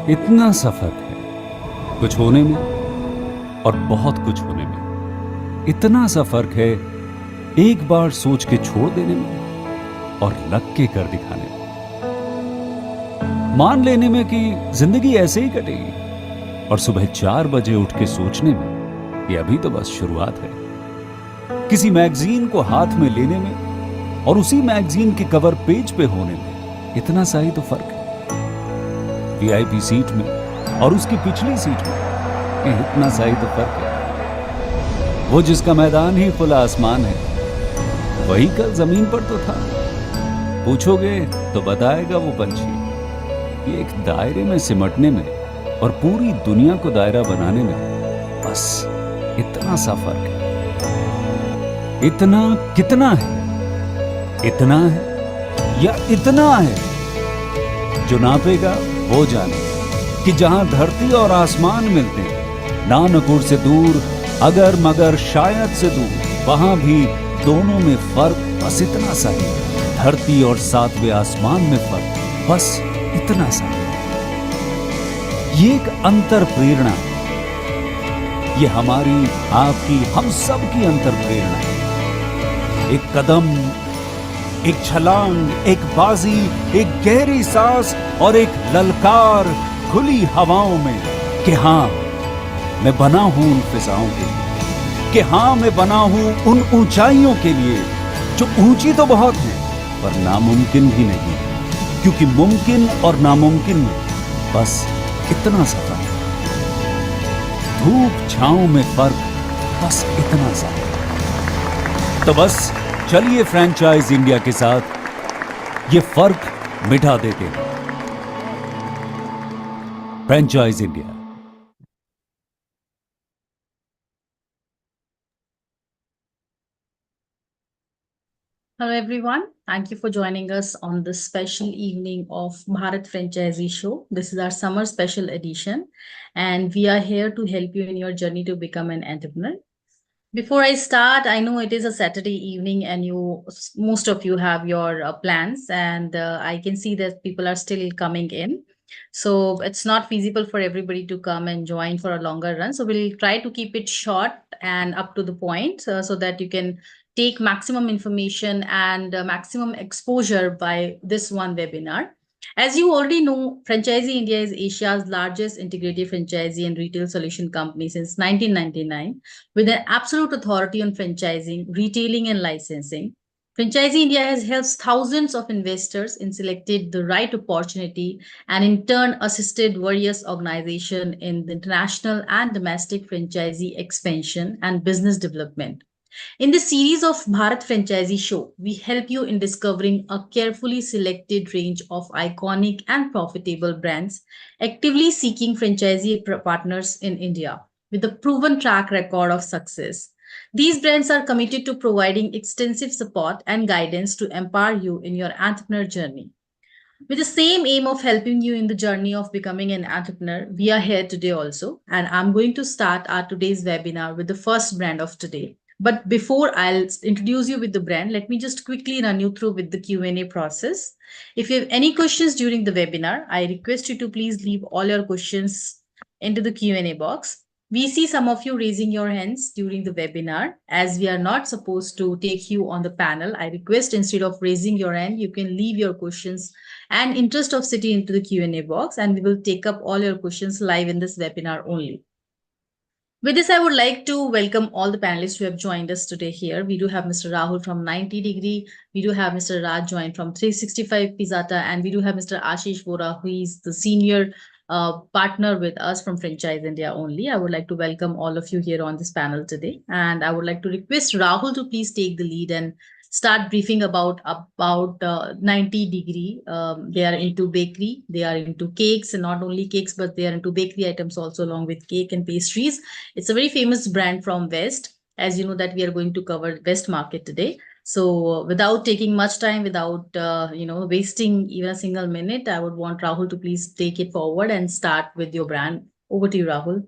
इतना सा फर्क है कुछ होने में और बहुत कुछ होने में। इतना सा फर्क है एक बार सोच के छोड़ देने में और लग के कर दिखाने में। मान लेने में कि जिंदगी ऐसे ही कटेगी और सुबह 4 बजे उठ के सोचने में कि अभी तो बस शुरुआत है। किसी मैगजीन को हाथ में लेने में और उसी मैगजीन के कवर पेज पे होने में इतना सा ही तो फर्क है। वीआईपी सीट में और उसकी पिछली सीट में इतना सा ही तो फर्क है। वो जिसका मैदान ही खुला आसमान है वही कल जमीन पर तो था। पूछोगे तो बताएगा वो पंछी कि एक दायरे में सिमटने में और पूरी दुनिया को दायरा बनाने में बस इतना सा फर्क है। इतना कितना है? इतना है या इतना है? जो नापेगा वो जाने कि जहां धरती और आसमान मिलते हैं, नानपुर से दूर, अगर मगर शायद से दूर, वहां भी दोनों में फर्क बस इतना सा है। धरती और 7वें आसमान में फर्क बस इतना सा है। ये एक अंतर प्रेरणा है। ये हमारी, आपकी, हम सब की अंतर प्रेरणा है। एक कदम, एक छलांग, एक बाजी, एक गहरी सांस और एक ललकार खुली हवाओं में कि हाँ मैं बना हूं उन फिजाओं के लिए, कि हाँ मैं बना हूं उन ऊंचाइयों के लिए जो ऊंची तो बहुत है पर नामुमकिन भी नहीं, क्योंकि मुमकिन और नामुमकिन में बस इतना सा फर्क है। धूप छांव में फर्क बस इतना सा है। तो बस चलिए फ्रेंचाइज इंडिया के साथ ये फर्क मिटा देते हैं। Franchise India. Hello everyone, thank you for joining us on this special evening of Bharat Franchisee Show. This is our summer special edition and we are here to help you in your journey to become an entrepreneur. Before I start, I know it is a Saturday evening and most of you have your plans and I can see that people are still coming in. So it's not feasible for everybody to come and join for a longer run. So we'll try to keep it short and up to the point so that you can take maximum information and maximum exposure by this one webinar. As you already know, Franchisee India is Asia's largest integrated franchisee and retail solution company since 1999, with an absolute authority on franchising, retailing, and licensing. Franchisee India has helped thousands of investors in selected the right opportunity and in turn assisted various organizations in the international and domestic franchisee expansion and business development. In this series of Bharat Franchisee Show, we help you in discovering a carefully selected range of iconic and profitable brands actively seeking franchisee partners in India with a proven track record of success. These brands are committed to providing extensive support and guidance to empower you in your entrepreneur journey. With the same aim of helping you in the journey of becoming an entrepreneur, we are here today also. And I'm going to start our today's webinar with the first brand of today. But before I'll introduce you with the brand, let me just quickly run you through with the Q&A process. If you have any questions during the webinar, I request you to please leave all your questions into the Q&A box. We see some of you raising your hands during the webinar. As we are not supposed to take you on the panel, I request instead of raising your hand, you can leave your questions and interest of city into the Q&A box, and we will take up all your questions live in this webinar only. With this, I would like to welcome all the panelists who have joined us today here. We do have Mr. Rahul from 90 Degree. We do have Mr. Raj joined from 365 Pizzata, and we do have Mr. Ashish Vora, who is the senior partner with us from Franchise India only. I would like to welcome all of you here on this panel today. And I would like to request Rahul to please take the lead and start briefing about 90 Degree. They are into bakery, they are into cakes, and not only cakes, but they are into bakery items also along with cake and pastries. It's a very famous brand from West. As you know that we are going to cover West market today. So without taking much time, without wasting even a single minute, I would want Rahul to please take it forward and start with your brand. Over to you, Rahul.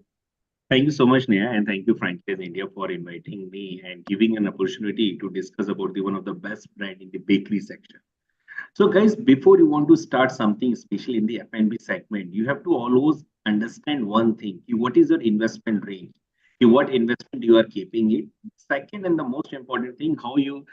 Thank you so much, Neha, and thank you, Franchise India, for inviting me and giving an opportunity to discuss about the one of the best brand in the bakery section. So guys, before you want to start something, especially in the F&B segment, you have to always understand one thing. What is your investment range? What investment you are keeping it. Second, and the most important thing, how your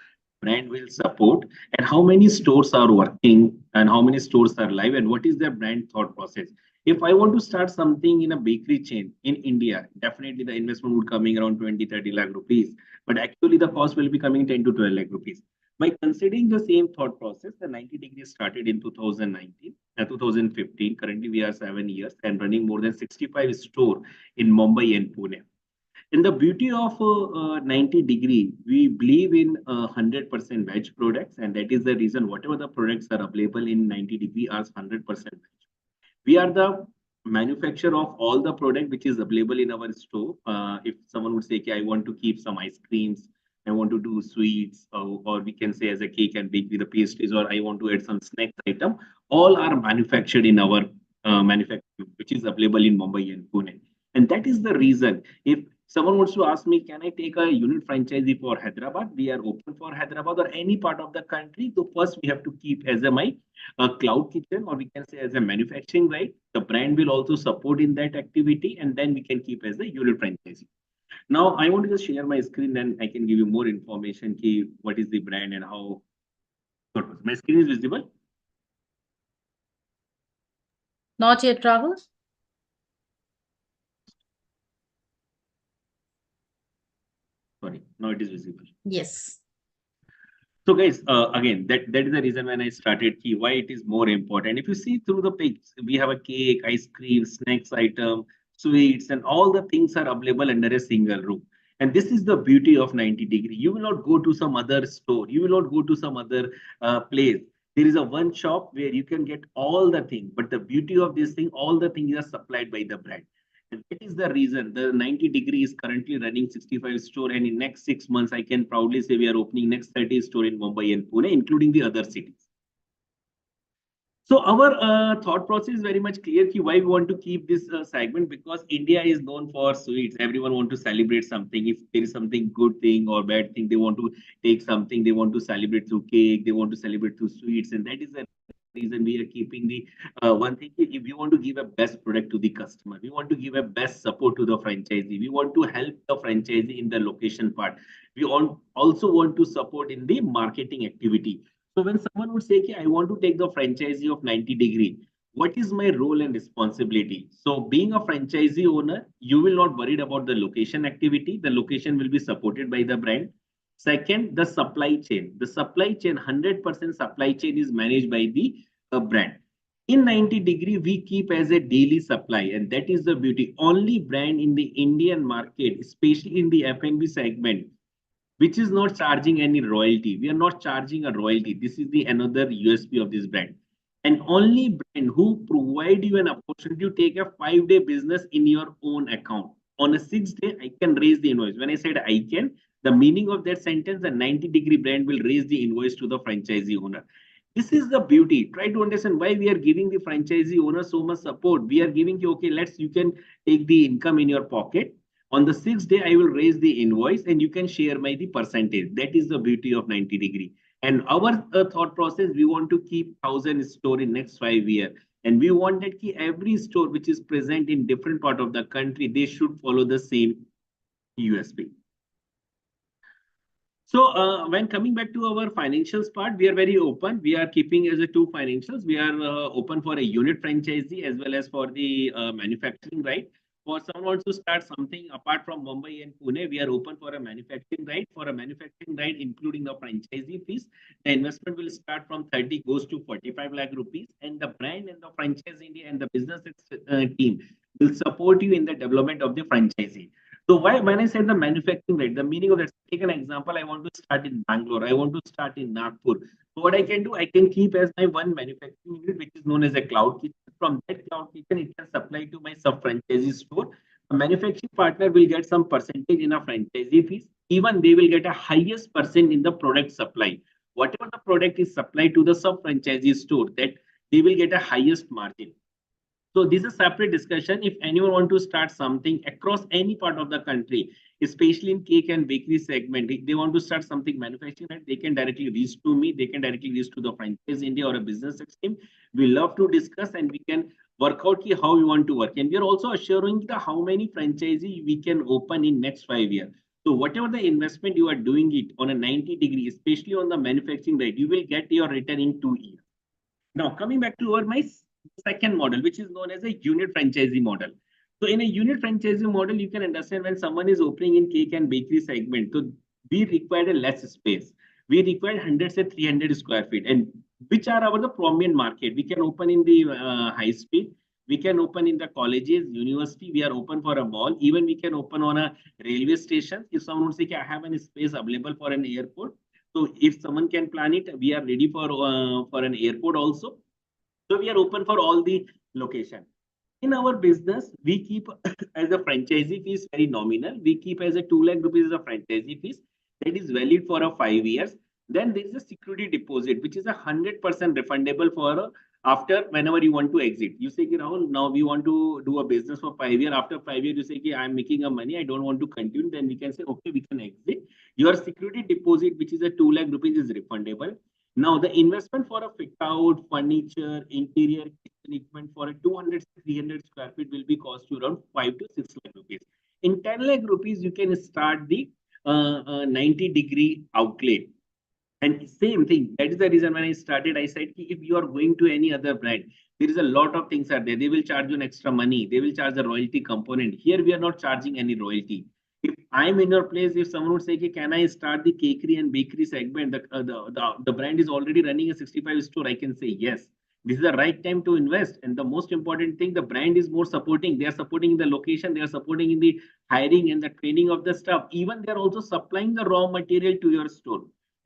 brand will support and how many stores are working and how many stores are live and what is their brand thought process. If I want to start something in a bakery chain in India, definitely the investment would coming around 20-30 lakh rupees. But actually the cost will be coming 10 to 12 lakh rupees. By considering the same thought process, the 90 degrees started in 2019, 2015. Currently, we are 7 years and running more than 65 stores in Mumbai and Pune. In the beauty of 90 degree, we believe in 100% veg products, and that is the reason whatever the products are available in 90 degree are 100% veg. We are the manufacturer of all the product which is available in our store. If someone would say, okay, I want to keep some ice creams, I want to do sweets, or we can say as a cake and bake with the pastries, or I want to add some snacks item, all are manufactured in our manufacturing, which is available in Mumbai and Pune. And that is the reason. If someone wants to ask me, can I take a unit franchisee for Hyderabad? We are open for Hyderabad or any part of the country. So first we have to keep as a cloud kitchen, or we can say as a manufacturing right. The brand will also support in that activity, and then we can keep as a unit franchisee. Now I want to just share my screen, then I can give you more information. Key, what is the brand and how. My screen is visible. Not yet, Rahul? Sorry, now it is visible. Yes. So guys, again, that is the reason when I started key, why it is more important. If you see through the pics, we have a cake, ice cream, snacks item, sweets, and all the things are available under a single roof. And this is the beauty of 90 degree. You will not go to some other store. You will not go to some other place. There is a one shop where you can get all the thing. But the beauty of this thing, all the things are supplied by the brand. And that is the reason the 90 degree is currently running 65 store, and in next 6 months, I can proudly say we are opening next 30 store in Mumbai and Pune, including the other cities. So our thought process is very much clear. Ki why we want to keep this segment, because India is known for sweets. Everyone want to celebrate something. If there is something good thing or bad thing, they want to take something. They want to celebrate through cake. They want to celebrate through sweets, and that is the reason we are keeping the one thing. If we want to give a best product to the customer, we want to give a best support to the franchisee. We want to help the franchisee in the location part. We also want to support in the marketing activity. So when someone would say, okay, I want to take the franchisee of 90 degree, what is my role and responsibility? So being a franchisee owner, you will not worried about the location activity. The location will be supported by the brand. Second, the supply chain. The supply chain, 100% supply chain is managed by the brand. In 90 degree, we keep as a daily supply, and that is the beauty. Only brand in the Indian market, especially in the F&B segment, which is not charging any royalty. We are not charging a royalty. This is the another USP of this brand. And only brand who provide you an opportunity to take a 5-day business in your own account. On a 6th day, I can raise the invoice. When I said I can, the meaning of that sentence, the 90 degree brand will raise the invoice to the franchisee owner. This is the beauty. Try to understand why we are giving the franchisee owner so much support. We are giving you, okay, you can take the income in your pocket. On the 6th day, I will raise the invoice and you can share the percentage. That is the beauty of 90 degree. And our thought process, we want to keep 1,000 store in next 5 years. And we want that every store which is present in different part of the country, they should follow the same USP. So when coming back to our financials part, we are very open. We are keeping as a two financials. We are open for a unit franchisee as well as for the manufacturing right. For someone wants to start something apart from Mumbai and Pune, we are open for a manufacturing right. For a manufacturing right, including the franchisee fees, the investment will start from 30 goes to 45 lakh rupees, and the brand and the franchise India and the business team will support you in the development of the franchisee. So why when I said the manufacturing right, the meaning of that, take an example, I want to start in Bangalore, I want to start in Nagpur. So what I can do, I can keep as my one manufacturing unit, which is known as a cloud kitchen. From that cloud kitchen, it can supply to my sub-franchisee store. A manufacturing partner will get some percentage in a franchisee fees. Even they will get a highest percent in the product supply. Whatever the product is supplied to the sub-franchisee store, that they will get a highest margin. So this is a separate discussion. If anyone want to start something across any part of the country, especially in cake and bakery segment, if they want to start something manufacturing, right, they can directly reach to me. They can directly reach to the Franchise India or a business team. We love to discuss and we can work out how we want to work. And we are also assuring the how many franchisee we can open in next 5 years. So whatever the investment you are doing it on a 90-degree, especially on the manufacturing rate, you will get your return in 2 years. Now, coming back to my second model, which is known as a unit franchisee model. So in a unit franchisee model, you can understand when someone is opening in cake and bakery segment, so we require a less space. We require 100 say 300 square feet, and which are our the prominent market. We can open in the high speed. We can open in the colleges, university. We are open for a mall. Even we can open on a railway station. If someone would say, I have any space available for an airport, so if someone can plan it, we are ready for an airport also. So we are open for all the location. In our business, we keep as a franchisee fees very nominal. We keep as a 2 lakh rupees as a franchisee fees that is valid for a 5 years. Then there is a security deposit, which is 100% refundable for after whenever you want to exit. You say, Rahul, now we want to do a business for 5 years. After 5 years, you say, I'm making a money. I don't want to continue. Then we can say, okay, we can exit. Your security deposit, which is a 2 lakh rupees, is refundable. Now, the investment for a fit out, furniture, interior equipment for a 200, 300 square feet will be cost you around 5 to 6 lakh rupees. In 10 lakh rupees, you can start the 90-degree outlay. And same thing, that is the reason when I started, I said, if you are going to any other brand, there is a lot of things are there. They will charge you an extra money. They will charge the royalty component. Here, we are not charging any royalty. If I'm in your place, if someone would say, can I start the cakery and bakery segment? The brand is already running a 65 store. I can say, yes, this is the right time to invest. And the most important thing, the brand is more supporting. They are supporting the location. They are supporting in the hiring and the training of the staff. Even they are also supplying the raw material to your store.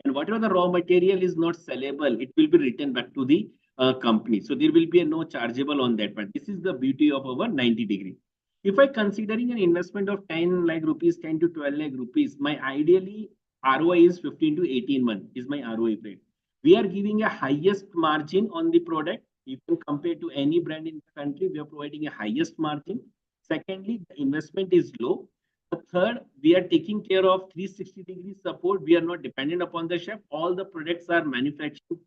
And whatever the raw material is not sellable, it will be returned back to the company. So there will be a no chargeable on that. But this is the beauty of our 90-degree. If I considering an investment of 10 lakh rupees, 10 to 12 lakh rupees, my ideally ROI is 15 to 18 months is my ROI rate. We are giving a highest margin on the product. You can compare to any brand in the country. We are providing a highest margin. Secondly, the investment is low. The third, we are taking care of 360-degree support. We are not dependent upon the chef. All the products are manufactured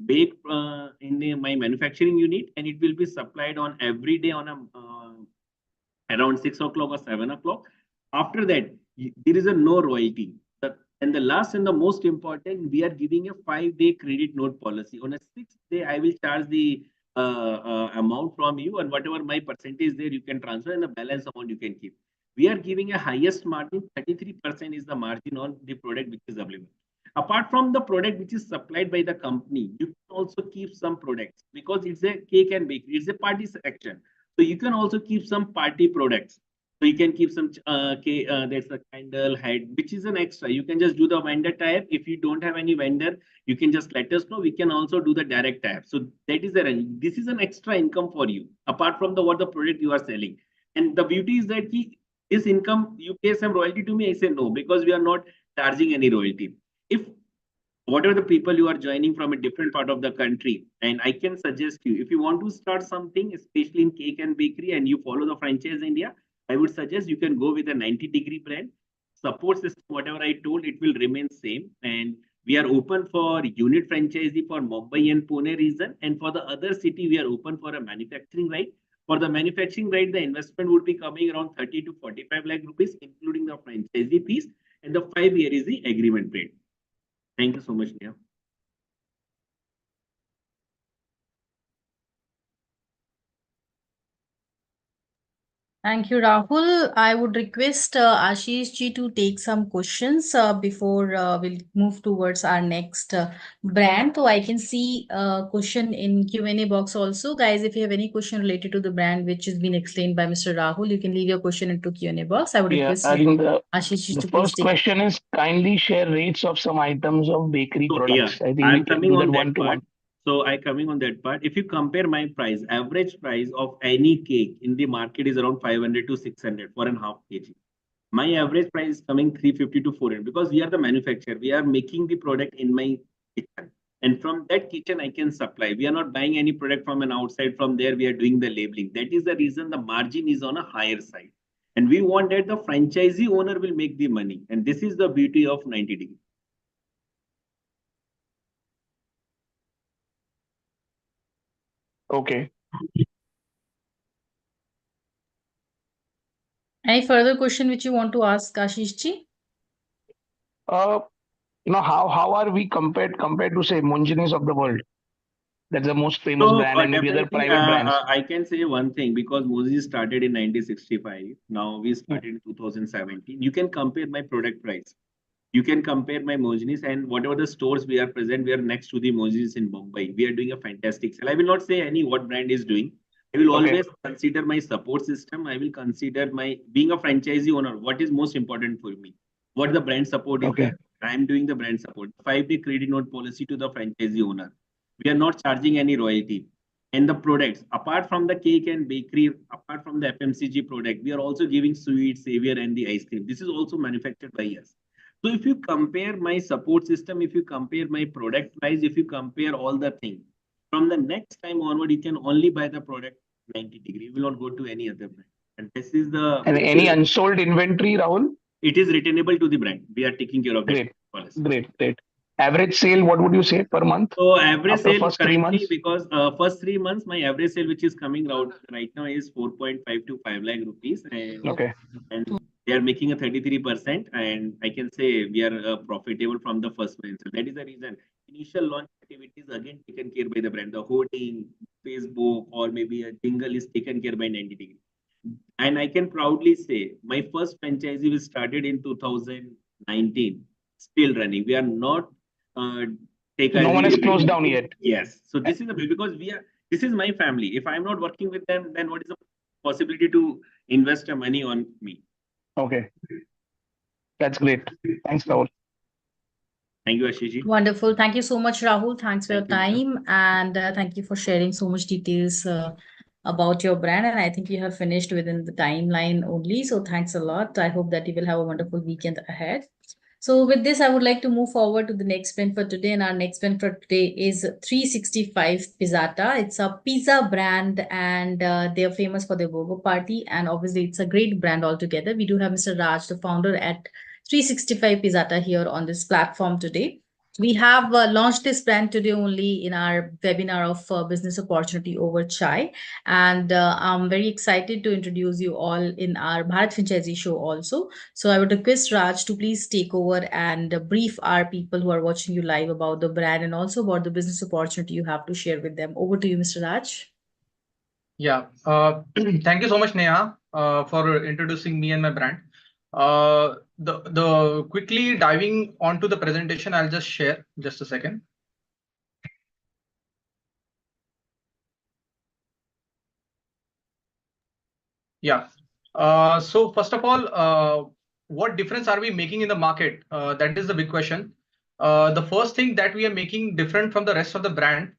baked in my manufacturing unit, and it will be supplied on every day on a around 6 o'clock or 7 o'clock. After that, there is a no royalty. And the last and the most important, we are giving a 5-day credit note policy. On a 6th day, I will charge the amount from you, and whatever my percentage there, you can transfer, and the balance amount you can keep. We are giving a highest margin. 33% is the margin on the product which is available. Apart from the product which is supplied by the company, you can also keep some products because it's a cake and bakery. It's a party section. So you can also keep some party products. So you can keep some, there's a candle head, which is an extra. You can just do the vendor type. If you don't have any vendor, you can just let us know. We can also do the direct type. So that is this is an extra income for you, apart from what the product you are selling. And the beauty is that this income, you pay some royalty to me. I say no, because we are not charging any royalty. If whatever the people you are joining from a different part of the country, and I can suggest you, if you want to start something, especially in cake and bakery, and you follow the Franchise India, I would suggest you can go with a 90-degree brand. Support system, whatever I told, it will remain same. And we are open for unit franchisee for Mumbai and Pune region. And for the other city, we are open for a manufacturing right. For the manufacturing right, the investment would be coming around 30 to 45 lakh rupees, including the franchisee fees. And the 5-year is the agreement rate. Thank you so much, Nia. Thank you, Rahul. I would request Ashish ji to take some questions before we'll move towards our next brand. So I can see a question in Q&A box also. Guys, if you have any question related to the brand which has been explained by Mr. Rahul, you can leave your question into Q&A box. I would request I think Ashish ji the to please first take. question is kindly share rates of some items of bakery So, products. I think we I'm can coming do that on that one to part. one. So I coming on that part. If you compare my price, average price of any cake in the market is around 500 to 600 for an half kg. My average price is coming 350 to 400 because we are the manufacturer. We are making the product in my kitchen. And from that kitchen, I can supply. We are not buying any product from an outside. From there, we are doing the labeling. That is the reason the margin is on a higher side. And we want that the franchisee owner will make the money. And this is the beauty of 90 degree. Okay. Any further question which you want to ask, Ashish ji? Uh, how are we compared to say Monginis of the world? That's the most famous So brand, and maybe other definitely, private brands. I can say one thing because Moses started in 1965. Now we Hmm. started in 2017. You can compare my product price. You can compare my Mojinis and whatever the stores we are present, we are next to the Mojinis in Mumbai. We are doing a fantastic sale. I will not say any what brand is doing. I will Okay. always consider my support system. I will consider my being a franchisee owner. What is most important for me? What the brand support is Okay. there? I am doing the brand support. 5-day credit note policy to the franchisee owner. We are not charging any royalty. And the products, apart from the cake and bakery, apart from the FMCG product, we are also giving sweets, savior, and the ice cream. This is also manufactured by us. So if you compare my support system, if you compare my product price, if you compare all the things, from the next time onward, you can only buy the product 90 degree. You will not go to any other brand. And this is the, And any unsold inventory, Rahul? it is returnable to the brand. We are taking care of that Great. policy. Great. Average sale, what would you say per month So average after sale first 3 currently, months? because first 3 months, my average sale which is coming out right now is 4.5 to 5 lakh rupees. Okay. And they are making a 33%. And I can say we are profitable from the first month. So that is the reason. Initial launch activities again taken care by the brand. The hoarding, Facebook, or maybe a jingle is taken care by 90 degree. And I can proudly say my first franchisee was started in 2019, still running. We are not uh, take So a no one has closed leave. down yet. Yes. So this is the because we are this is my family. If I'm not working with them, then what is the possibility to invest the money on me? Okay. That's great. Thanks, Rahul. Thank you, Ashish ji. Wonderful. Thank you so much, Rahul. Thanks for your Thank you, madam. time and thank you for sharing so much details about your brand. And I think you have finished within the timeline only. So thanks a lot. I hope that you will have a wonderful weekend ahead. So with this, I would like to move forward to the next brand for today. And our next brand for today is 365 Pizzata. It's a pizza brand and they're famous for their burger party. And obviously, it's a great brand altogether. We do have Mr. Raj, the founder at 365 Pizzata here on this platform today. We have launched this brand today only in our webinar of business opportunity over chai. And I'm very excited to introduce you all in our Bharat Franchisee show also. So I would request Raj to please take over and brief our people who are watching you live about the brand and also about the business opportunity you have to share with them. Over to you, Mr. Raj. Yeah, thank you so much, Neha, for introducing me and my brand. The quickly diving onto the presentation, I'll just share just a second. Yeah. So first of all, what difference are we making in the market? That is the big question. The first thing that we are making different from the rest of the brand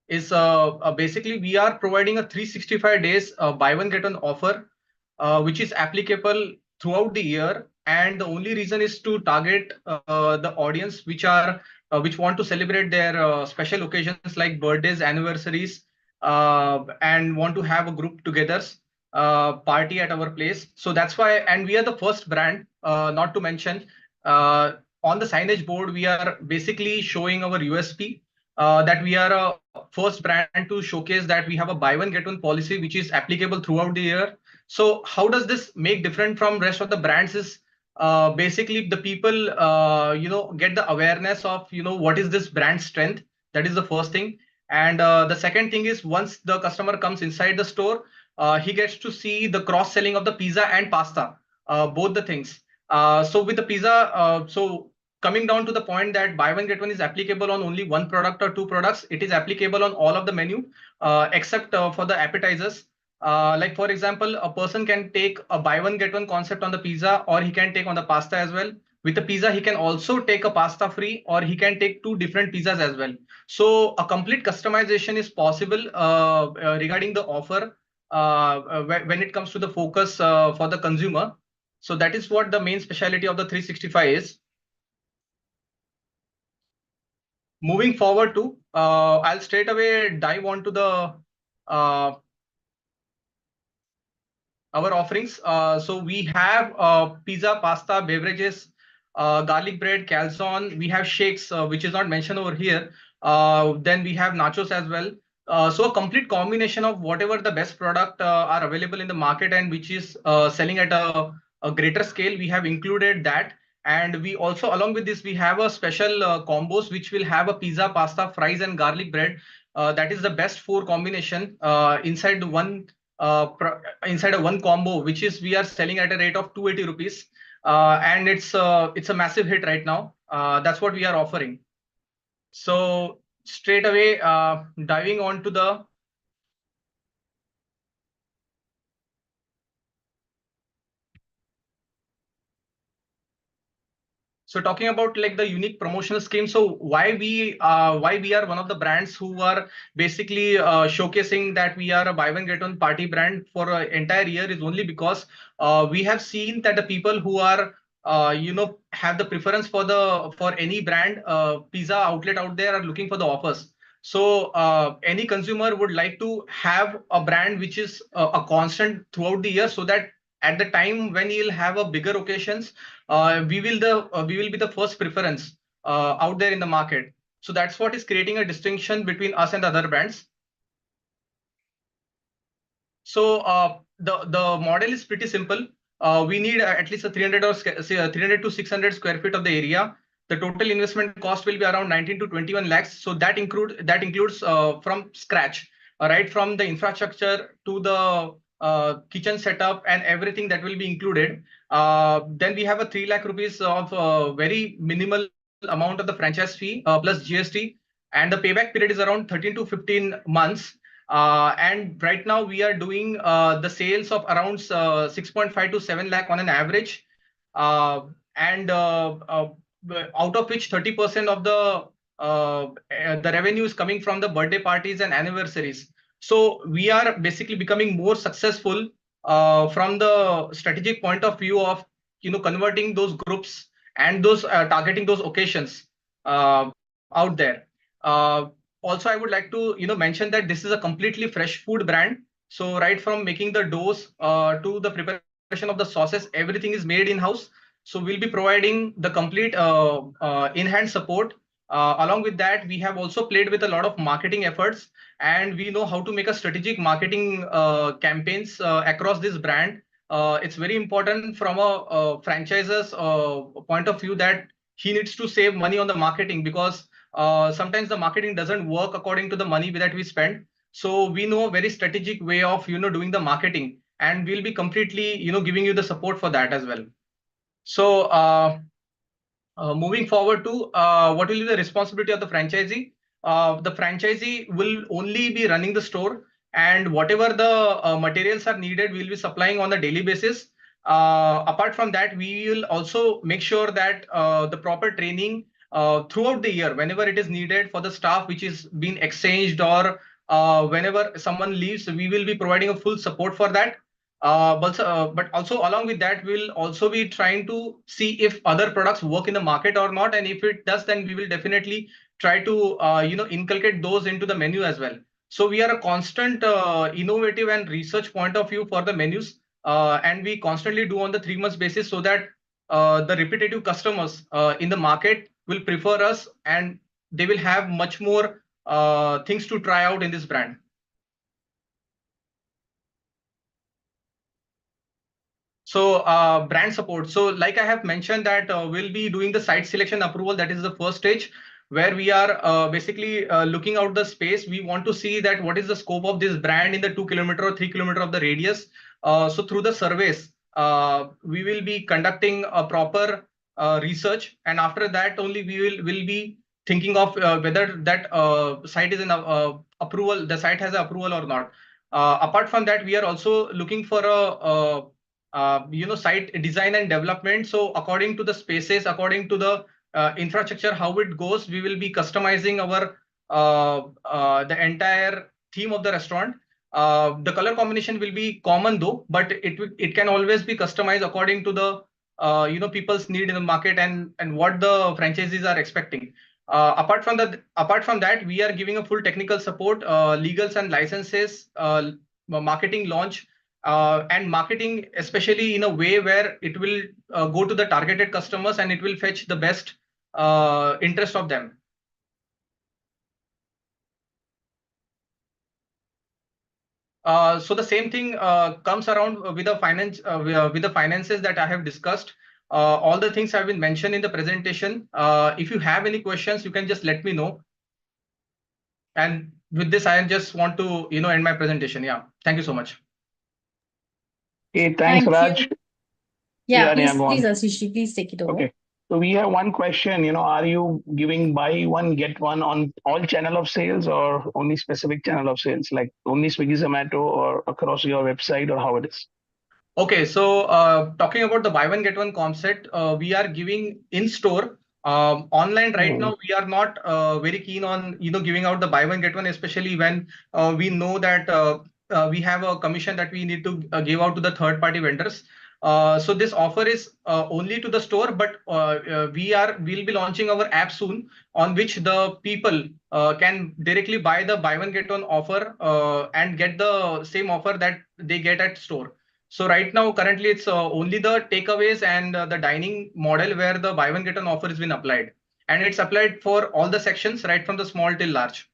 is basically we are providing a 365 days buy one get one offer, which is applicable throughout the year. And the only reason is to target the audience which want to celebrate their special occasions like birthdays, anniversaries, and want to have a group togethers party at our place. So that's why, and we are the first brand, not to mention, on the signage board, we are basically showing our USP, that we are a first brand to showcase that we have a buy one get one policy, which is applicable throughout the year. So how does this make different from rest of the brands is basically the people, get the awareness of, what is this brand strength. That is the first thing. And the second thing is once the customer comes inside the store, he gets to see the cross selling of the pizza and pasta, both the things. So with the pizza, so coming down to the point that buy one get one is applicable on only one product or two products, it is applicable on all of the menu, except for the appetizers. Like for example, a person can take a buy one get one concept on the pizza, or he can take on the pasta as well. With the pizza, he can also take a pasta free, or he can take two different pizzas as well. So a complete customization is possible regarding the offer when it comes to the focus for the consumer. So that is what the main specialty of the 365 is. moving forward to, I'll straight away dive onto the our offerings. So we have pizza, pasta, beverages, garlic bread, calzone. We have shakes, which is not mentioned over here. Then we have nachos as well. So a complete combination of whatever the best product are available in the market and which is selling at a greater scale. We have included that. And we also, along with this, we have a special combos which will have a pizza, pasta, fries, and garlic bread. That is the best four combination inside inside a one combo, which is we are selling at a rate of 280 rupees. And it's a massive hit right now. That's what we are offering. So straight away, diving on to the So talking about like the unique promotional scheme, so why we are one of the brands who are basically showcasing that we are a buy one get one party brand for an entire year is only because we have seen that the people who are have the preference for any brand pizza outlet out there are looking for the offers. So any consumer would like to have a brand which is a constant throughout the year, so that at the time when you'll have a bigger occasions, we will be the first preference out there in the market. So that's what is creating a distinction between us and other brands. So the model is pretty simple. We need at least a 300 or 300 to 600 square feet of the area. The total investment cost will be around 19 to 21 lakhs. So that includes from scratch, right from the infrastructure to the kitchen setup and everything that will be included. Then we have a 3 lakh rupees of very minimal amount of the franchise fee plus GST, and the payback period is around 13 to 15 months. And right now we are doing the sales of around 6.5 to 7 lakh on an average, and out of which 30% of the revenue is coming from the birthday parties and anniversaries. So we are basically becoming more successful from the strategic point of view of converting those groups and those targeting those occasions out there. Also, I would like to mention that this is a completely fresh food brand. So right from making the doughs to the preparation of the sauces, everything is made in-house. So we'll be providing the complete in-hand support. Along with that, we have also played with a lot of marketing efforts, and we know how to make a strategic marketing campaigns across this brand. It's very important from a franchisor's point of view that he needs to save money on the marketing, because sometimes the marketing doesn't work according to the money that we spend. So we know a very strategic way of doing the marketing, and we'll be completely giving you the support for that as well. So moving forward to what will be the responsibility of the franchisee. The franchisee will only be running the store, and whatever the materials are needed, we'll be supplying on a daily basis. Apart from that, we will also make sure that the proper training throughout the year, whenever it is needed for the staff which is being exchanged, or whenever someone leaves, we will be providing a full support for that. But also along with that, we'll also be trying to see if other products work in the market or not, and if it does, then we will definitely try to inculcate those into the menu as well. So we are a constant innovative and research point of view for the menus, and we constantly do on the 3 months basis, so that the repetitive customers in the market will prefer us, and they will have much more things to try out in this brand. So brand support. So like I have mentioned that we'll be doing the site selection approval. That is the first stage, where we are basically looking out the space. We want to see that what is the scope of this brand in the 2 kilometer or 3 kilometer of the radius. So through the surveys, we will be conducting a proper research, and after that only we will be thinking of whether that site is in approval. The site has approval or not. Apart from that, we are also looking for a site design and development. So according to the spaces, according to the infrastructure, how it goes, we will be customizing our the entire theme of the restaurant. The color combination will be common though, but it can always be customized according to the people's need in the market and what the franchisees are expecting. Apart from that, we are giving a full technical support, legals and licenses, marketing launch, and marketing especially in a way where it will go to the targeted customers and it will fetch the best interest of them. So the same thing comes around with the finances that I have discussed. All the things have been mentioned in the presentation. If you have any questions, you can just let me know. And with this, I just want to end my presentation. Yeah, thank you so much. Okay, thanks, Thank Raj. you. Yeah, Yeah, go on. please, Ashish, please take it over. Okay. So we have one question, are you giving buy one, get one on all channel of sales or only specific channel of sales, like only Swiggy, Zomato or across your website, or how it is? Okay, so talking about the buy one, get one concept, we are giving in store. Online right now, we are not very keen on giving out the buy one, get one, especially when we know that we have a commission that we need to give out to the third party vendors. So this offer is only to the store, but we'll be launching our app soon, on which the people can directly buy the buy one, get one offer and get the same offer that they get at store. So right now, currently, it's only the takeaways and the dining model where the buy one, get one offer has been applied. And it's applied for all the sections, right from the small till large.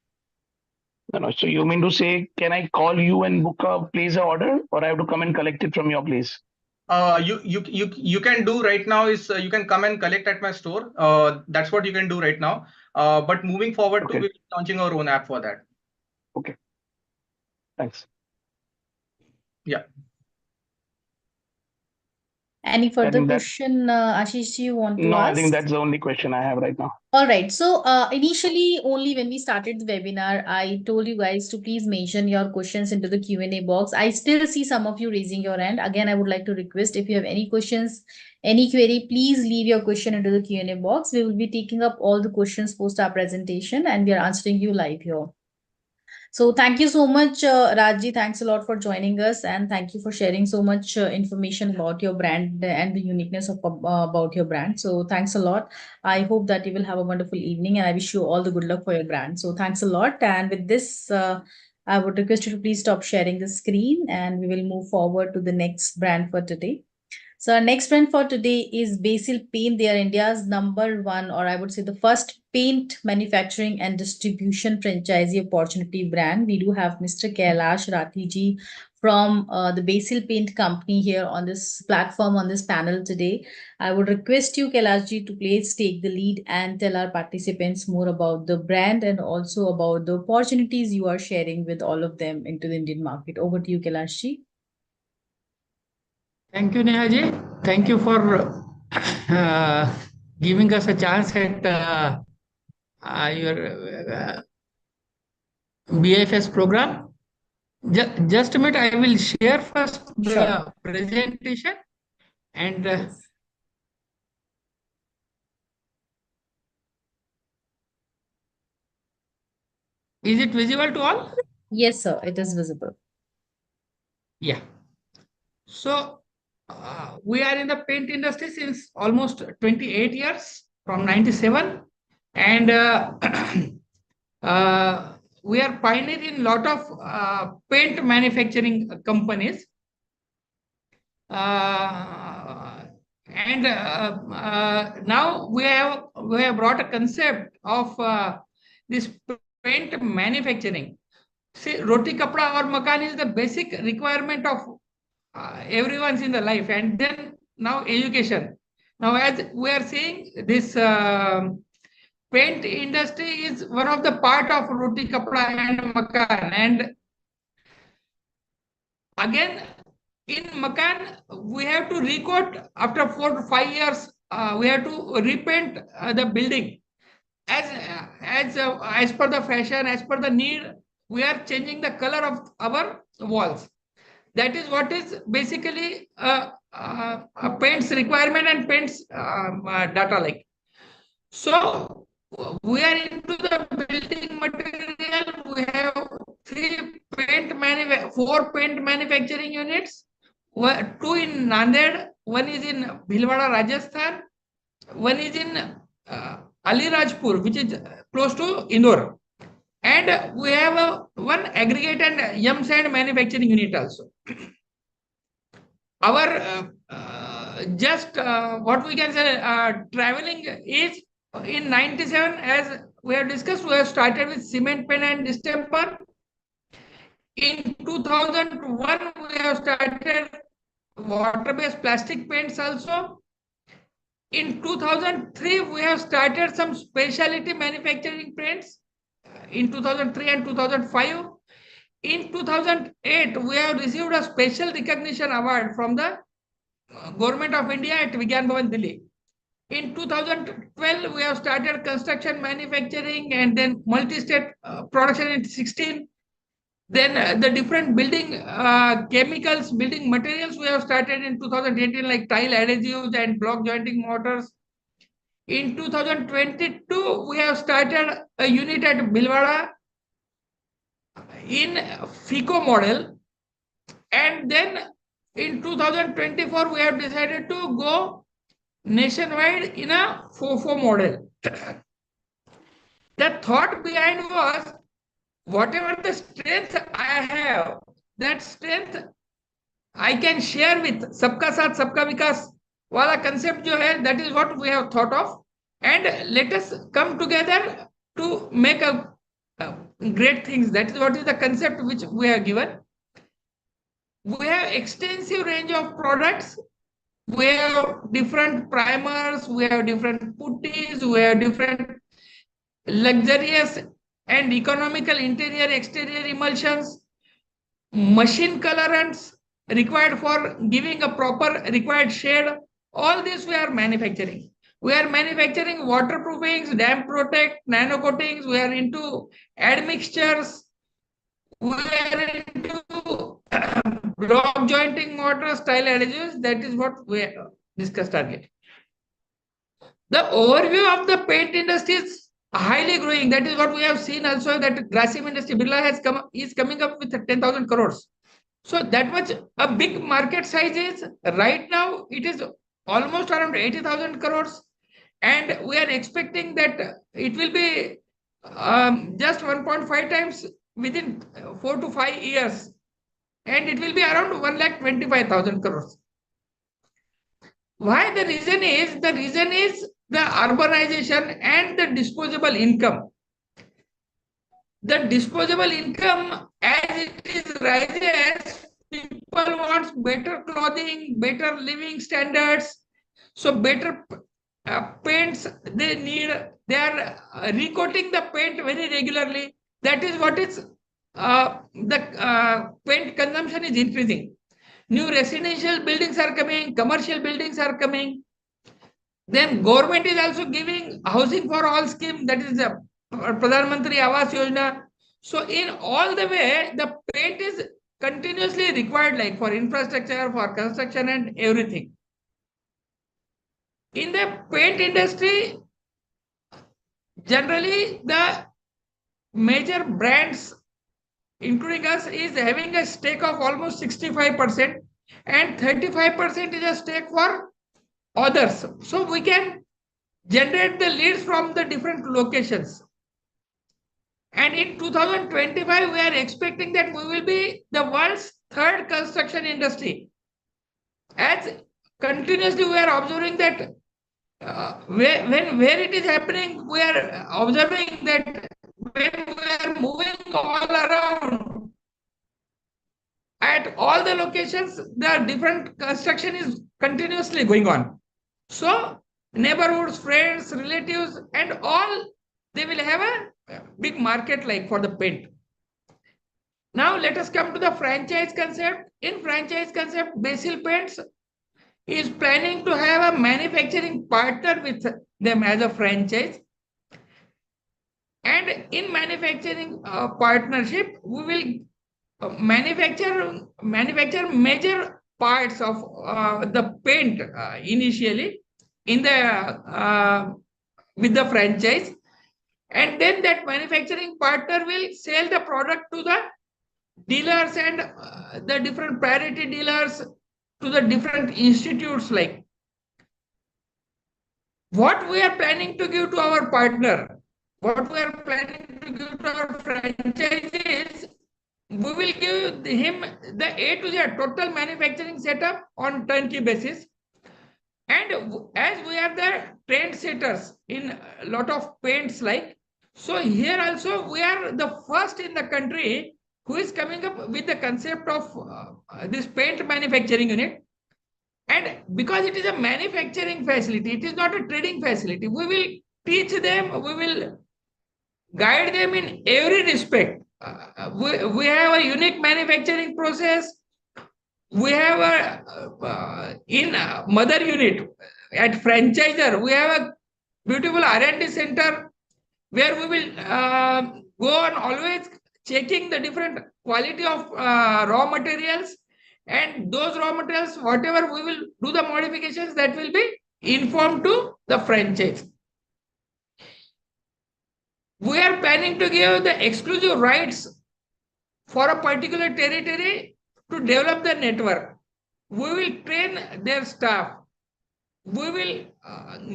No, so you mean to say, can I call you and place a order, or I have to come and collect it from your place? You can do right now is you can come and collect at my store. That's what you can do right now. But moving forward, Okay. we'll be launching our own app for that. Okay. Thanks. Yeah. Any further question, Ashish, you want to No, ask? I think that's the only question I have right now. All right. So initially, only when we started the webinar, I told you guys to please mention your questions into the Q&A box. I still see some of you raising your hand. Again, I would like to request, if you have any questions, any query, please leave your question into the Q&A box. We will be taking up all the questions post our presentation and we are answering you live here. So thank you so much, Rajji. Thanks a lot for joining us, and thank you for sharing so much information about your brand and the uniqueness of about your brand. So thanks a lot. I hope that you will have a wonderful evening, and I wish you all the good luck for your brand. So thanks a lot. And with this, I would request you to please stop sharing the screen, and we will move forward to the next brand for today. So our next brand for today is Basil Paint. They are India's #1, or I would say the first paint manufacturing and distribution franchisee opportunity brand. We do have Mr. Kailash Rathiji from the Basil Paint Company here on this platform, on this panel today. I would request you, Kailashji, to please take the lead and tell our participants more about the brand and also about the opportunities you are sharing with all of them into the Indian market. Over to you, Kailashji. Thank you, Nehaji. Thank you for giving us a chance at your BFS program. Just a minute, I will share first the presentation and is it visible to all? Yes, sir, it is visible. Yeah. So we are in the paint industry since almost 28 years, from 97, and we are pioneering in lot of paint manufacturing companies. Now we have brought a concept of this paint manufacturing. See, roti, kapda or makan is the basic requirement of everyone's in the life, and then now education. Now, as we are seeing, this paint industry is one of the part of roti, kapda and makan. And again, in makan, we have to recoat after 4 to 5 years. We have to repaint the building as per the fashion, as per the need. We are changing the color of our walls. That is what is basically paint's requirement and paint's data like. So we are into the building material. We have 4 paint manufacturing units. 2 in Nanded, 1 is in Bhilwara, Rajasthan, 1 is in Alirajpur, which is close to Indore. And we have one aggregate and yum sand manufacturing unit also. Our what we can say traveling is in 97, as we have discussed, we have started with cement pen and distemper. In 2001, we have started water-based plastic paints also. In 2003, we have started some specialty manufacturing paints in 2003 and 2005. In 2008, we have received a special recognition award from the Government of India at Vigyan Bhavan, Delhi. In 2012, we have started construction manufacturing and then multi-state production in 16. Then the different building chemicals, building materials we have started in 2018, like tile adhesives and block jointing mortars. In 2022, we have started a unit at Bhilwara in FICO model. And then in 2024, we have decided to go nationwide in a FOFO model. The thought behind was, whatever the strength I have, that strength I can share with Sabka Saath Sabka Vikas wala concept jo hai, that is what we have thought of. And let us come together to make a great things. That is what is the concept which we have given. We have extensive range of products. We have different primers, we have different putties, we have different luxurious and economical interior exterior emulsions, machine colorants required for giving a proper required shade. All this we are manufacturing. We are manufacturing waterproofings, damp protect, nano coatings. We are into admixtures. We are into block jointing mortars, tile adhesives. That is what we discussed target. The overview of the paint industry is highly growing. That is what we have seen also, that Grasim industry, Birla is coming up with 10,000 crores. So that much a big market size is. Right now, it is almost around 80,000 crores. And we are expecting that it will be just 1.5 times within 4 to 5 years. And it will be around 1,25,000 crores. Why? The reason is the urbanization and the disposable income. The disposable income, as it is rises, people want better clothing, better living standards. So better paints they need. They are recoating the paint very regularly. That is what is the paint consumption is increasing. New residential buildings are coming, commercial buildings are coming. Then government is also giving housing for all scheme, that is the Pradhan Mantri Awas Yojana. So in all the way, the paint is continuously required, like for infrastructure, for construction and everything. In the paint industry, generally the major brands, including us, is having a stake of almost 65%, and 35% is a stake for others. So we can generate the leads from the different locations. And in 2025, we are expecting that we will be the world's third construction industry. As continuously we are observing that where it is happening, we are observing that when we are moving all around, at all the locations, the different construction is continuously going on. So neighborhoods, friends, relatives, and all, they will have a big market like for the paint. Now let us come to the franchise concept. In franchise concept, Basil Paints is planning to have a manufacturing partner with them as a franchise. And in manufacturing partnership, we will manufacture major parts of the paint initially in the with the franchise, and then that manufacturing partner will sell the product to the dealers and the different priority dealers, to the different institutes. Like What we are planning to give to our partner, what we are planning to give to our franchisees, we will give him the A to Z total manufacturing setup on turnkey basis. And as we are the trend setters in a lot of paints, like, so here also we are the first in the country who is coming up with the concept of this paint manufacturing unit. And because it is a manufacturing facility, it is not a trading facility, we will teach them, we will guide them in every respect. We have a unique manufacturing process. We have in mother unit at franchisor, we have a beautiful R&D center where we will go on always checking the different quality of raw materials, and those raw materials, whatever we will do the modifications, that will be informed to the franchise. We are planning to give the exclusive rights for a particular territory to develop the network. We will train their staff. We will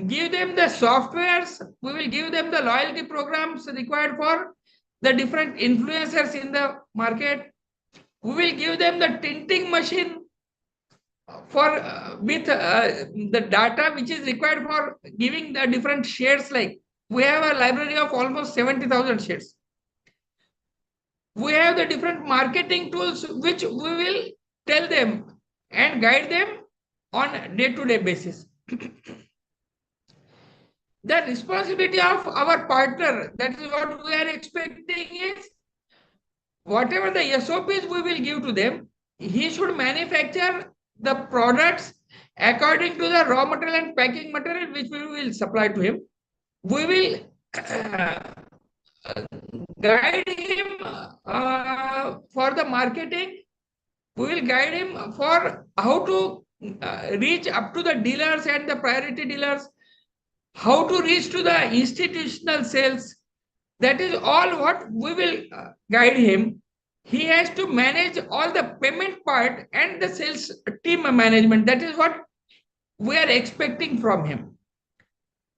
give them the softwares. We will give them the loyalty programs required for the different influencers in the market. We will give them the tinting machine for with the data which is required for giving the different shades. Like, we have a library of almost 70,000 shades. We have the different marketing tools which we will tell them and guide them on day-to-day basis. The responsibility of our partner, that is what we are expecting, is whatever the SOPs we will give to them, he should manufacture the products according to the raw material and packing material which we will supply to him. We will guide him for the marketing. We will guide him for how to reach up to the dealers and the priority dealers, how to reach to the institutional sales. That is all what we will guide him. He has to manage all the payment part and the sales team management. That is what we are expecting from him.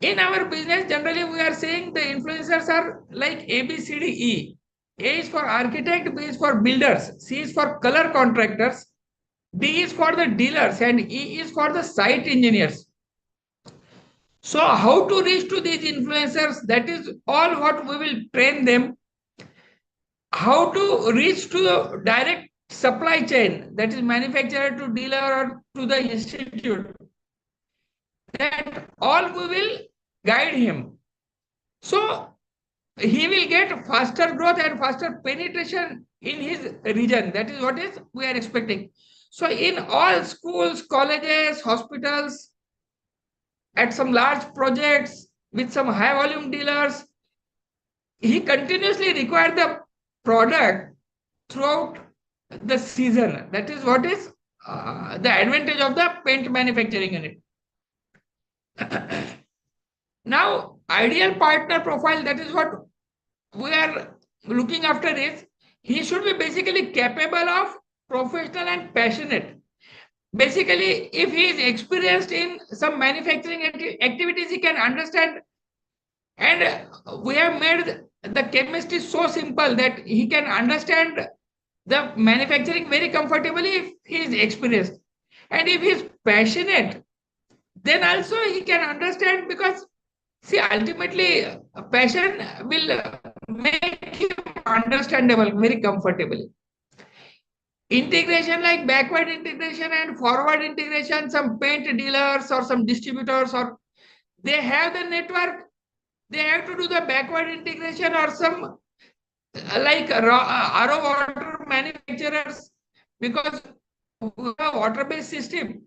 In our business, generally we are saying the influencers are like A, B, C, D, E. A is for architect, B is for builders, C is for color contractors, D is for the dealers, and E is for the site engineers. So how to reach to these influencers, that is all what we will train them. How to reach to the direct supply chain, that is manufacturer to dealer or to the institute, that all we will guide him. So he will get faster growth and faster penetration in his region. That is what is we are expecting. So in all schools, colleges, hospitals, at some large projects with some high volume dealers, he continuously requires the product throughout the season. That is what is the advantage of the paint manufacturing unit. Now, ideal partner profile, that is what we are looking after, is he should be basically capable of, professional and passionate. Basically, if he is experienced in some manufacturing activities, he can understand. And we have made the chemistry so simple that he can understand the manufacturing very comfortably if he is experienced. And if he is passionate, then also he can understand, because see, ultimately passion will make him understandable very comfortably. Integration, like backward integration and forward integration, some paint dealers or some distributors, or they have the network, they have to do the backward integration, or some like RO water manufacturers, because we have a water-based system.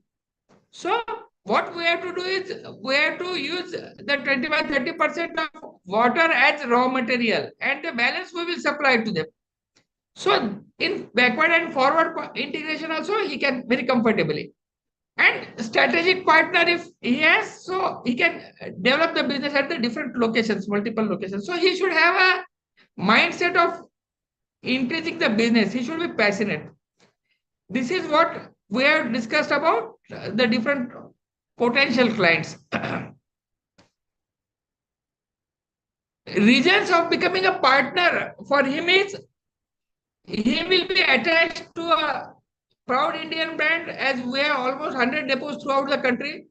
So what we have to do is we have to use the 25-30% of water as raw material, and the balance we will supply to them. So in backward and forward integration also he can very comfortably. And strategic partner, if he has, so he can develop the business at the different locations, multiple locations. So he should have a mindset of increasing the business. He should be passionate. This is what we have discussed about the different potential clients. reasons of becoming a partner for him is he will be attached to a proud Indian brand, as we have almost 100 depots throughout the country.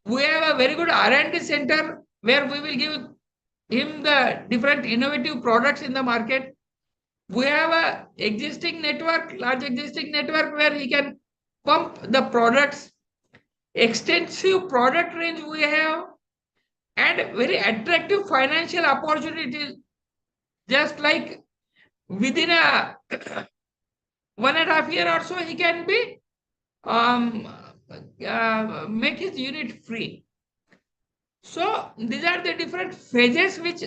We have a very good R&D center where we will give him the different innovative products in the market. We have a existing network, large existing network where he can pump the products. Extensive product range we have, and very attractive financial opportunities. Just like within a 1.5 year or so, he can be make his unit free. So these are the different phases which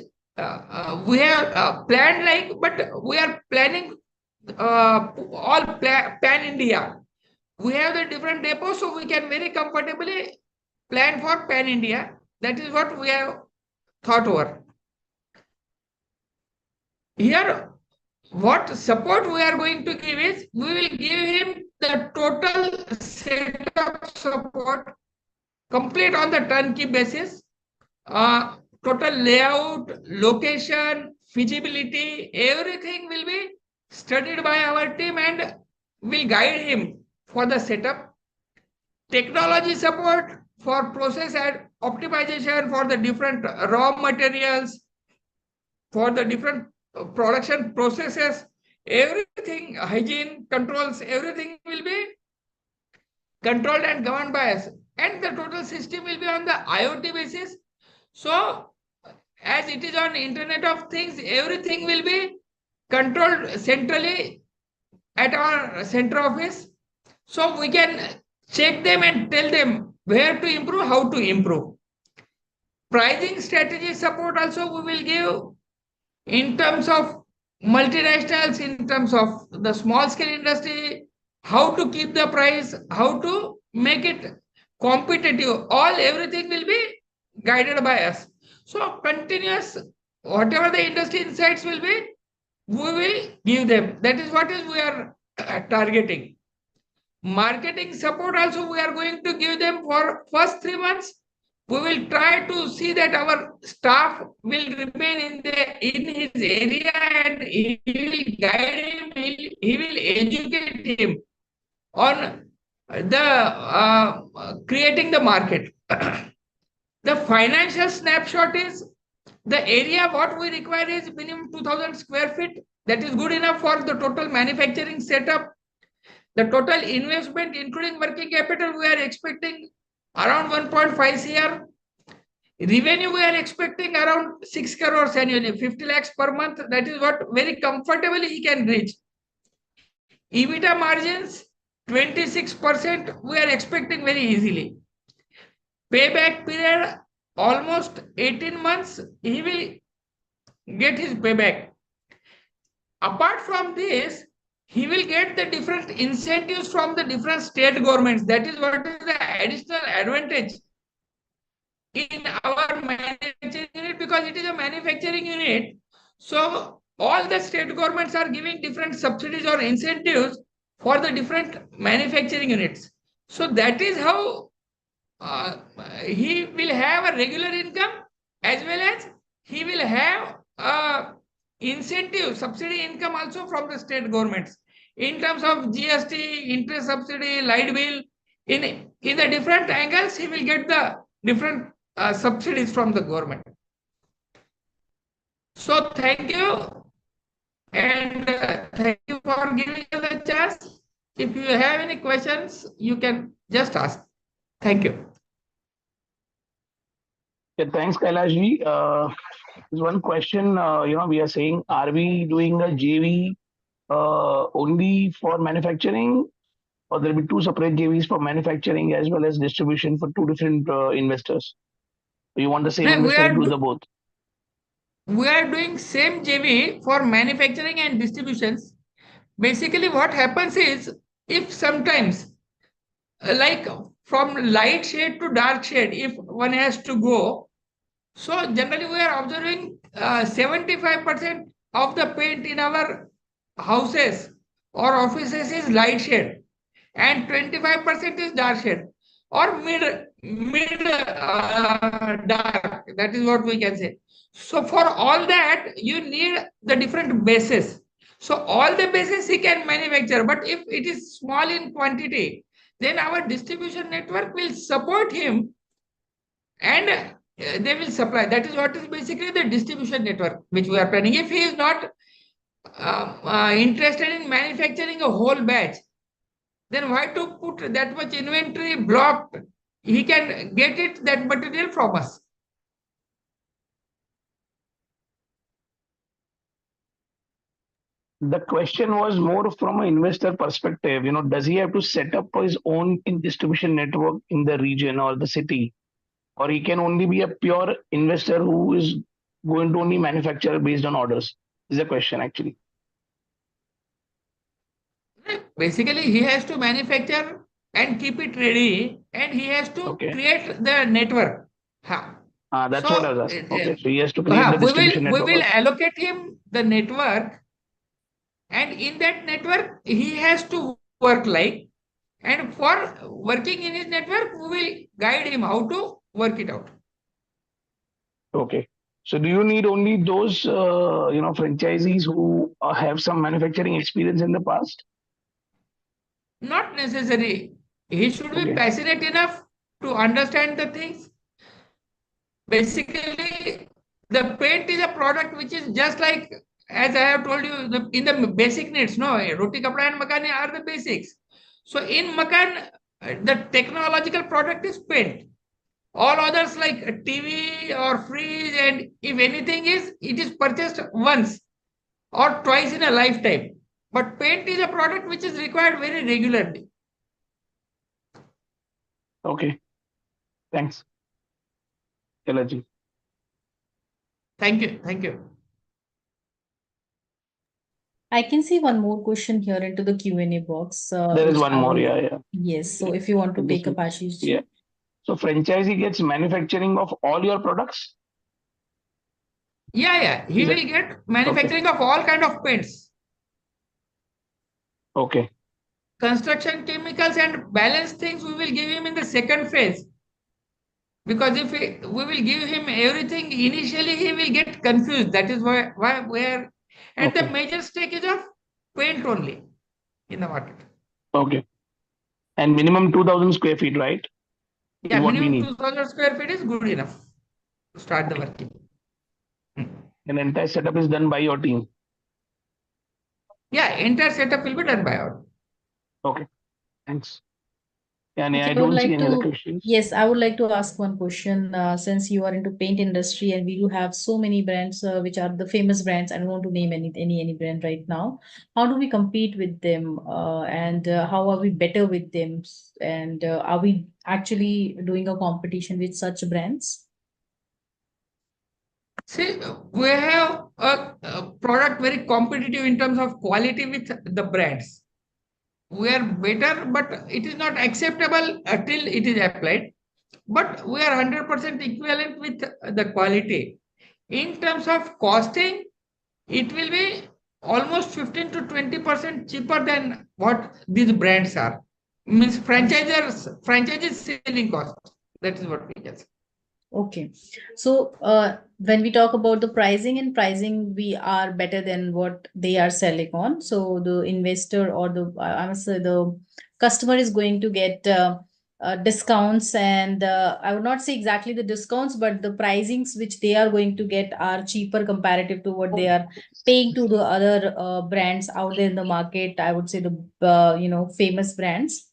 we have planned, like, but we are planning all pan India. We have the different depots, so we can very comfortably plan for pan India. That is what we have thought over. Here, what support we are going to give is, we will give him the total set of support, complete on the turnkey basis. Total layout, location, feasibility, everything will be studied by our team and will guide him for the setup. Technology support for process and optimization for the different raw materials, for the different production processes, everything, hygiene controls, everything will be controlled and governed by us. And the total system will be on the IoT basis. So as it is on Internet of Things, everything will be controlled centrally at our center office. So we can check them and tell them where to improve, how to improve. Pricing strategy support also we will give in terms of multinationals, in terms of the small scale industry, how to keep the price, how to make it competitive. All everything will be guided by us. So continuous, whatever the industry insights will be, we will give them. That is what is we are targeting. Marketing support also we are going to give them for first 3 months. We will try to see that our staff will remain in his area, and he will guide him, he will educate him on the creating the market. The financial snapshot is, the area what we require is minimum 2000 square feet. That is good enough for the total manufacturing setup. The total investment, including working capital, we are expecting around 1.5 crore. Revenue, we are expecting around 6 crores annually, 50 lakhs per month. That is what very comfortably he can reach. EBITDA margins, 26%, we are expecting very easily. Payback period, almost 18 months, he will get his payback. Apart from this, he will get the different incentives from the different state governments. That is what is the additional advantage in our manufacturing unit, because it is a manufacturing unit. So all the state governments are giving different subsidies or incentives for the different manufacturing units. So that is how he will have a regular income, as well as he will have incentive subsidy income also from the state governments in terms of GST, interest subsidy, light bill. In the different angles, he will get the different subsidies from the government. So thank you, and thank you for giving us a chance. If you have any questions, you can just ask. Thank you. Yeah, thanks, Kailash ji. There's one question. We are saying, are we doing a JV only for manufacturing, or there will be two separate JVs for manufacturing as well as distribution for two different investors? You want the same investor to do the both? We are doing same JV for manufacturing and distributions. Basically, what happens is, if sometimes, like from light shade to dark shade, if one has to go, so generally we are observing 75% of the paint in our houses or offices is light shade, and 25% is dark shade, or mid dark. That is what we can say. So for all that, you need the different bases. So all the bases he can manufacture, but if it is small in quantity, then our distribution network will support him and they will supply. That is what is basically the distribution network which we are planning. If he is not interested in manufacturing a whole batch, then why to put that much inventory blocked? He can get it that material from us. The question was more from an investor perspective. Does he have to set up his own distribution network in the region or the city, or he can only be a pure investor who is going to only manufacture based on orders? Is the question actually. Basically, he has to manufacture and keep it ready, and he has to Okay. create the network. Ha. That's So, what I was asking. Okay, so he has to create the we distribution will network. allocate him the network, and in that network he has to work like. And for working in his network, we will guide him how to work it out. Okay. So do you need only those franchisees who have some manufacturing experience in the past? Not necessary. He should be Okay. passionate enough to understand the things. Basically, the paint is a product which is just like, as I have told you, in the basic needs, no, roti, kapda and makan are the basics. So in makan, the technological product is paint. All others like a TV or fridge, and if anything is, it is purchased once or twice in a lifetime. But paint is a product which is required very regularly. Okay. Thanks. Kalaji. Thank you. Thank you. I can see one more question here into the Q&A box. There is which one I more. will- Yeah. Yes, so Yeah. if you want to This take up one. Ashish. Yeah. So franchisee gets manufacturing of all your products? Yeah. He Is will it? get manufacturing of all kind of paints, Okay. construction chemicals, and balance things we will give him in the second phase. Because if we will give him everything initially, he will get confused. That is why where, and the Okay. major stake is of paint only in the market. Okay. And minimum 2,000 square feet, right? Yeah, Is what we minimum need. 2,000 square feet is good enough to start the working. And entire setup is done by your team. Yeah, entire setup will be done by our. Okay. Thanks. Yeah, Okay, I I would don't see like any other to, questions. yes, I would like to ask one question. Since you are into paint industry and we do have so many brands, which are the famous brands. I don't want to name any brand right now. How do we compete with them? And how are we better with them? And are we actually doing a competition with such brands? See, we have a product very competitive in terms of quality with the brands. We are better, but it is not acceptable until it is applied. But we are 100% equivalent with the quality. In terms of costing, it will be almost 15 to 20% cheaper than what these brands are. Means franchises selling cost. That is what we can say. Okay. So when we talk about the pricing and pricing, we are better than what they are selling on. So the investor or I must say the customer is going to get discounts, and I would not say exactly the discounts, but the pricings which they are going to get are cheaper comparative to what they are paying to the other brands out there in the market. I would say the famous brands.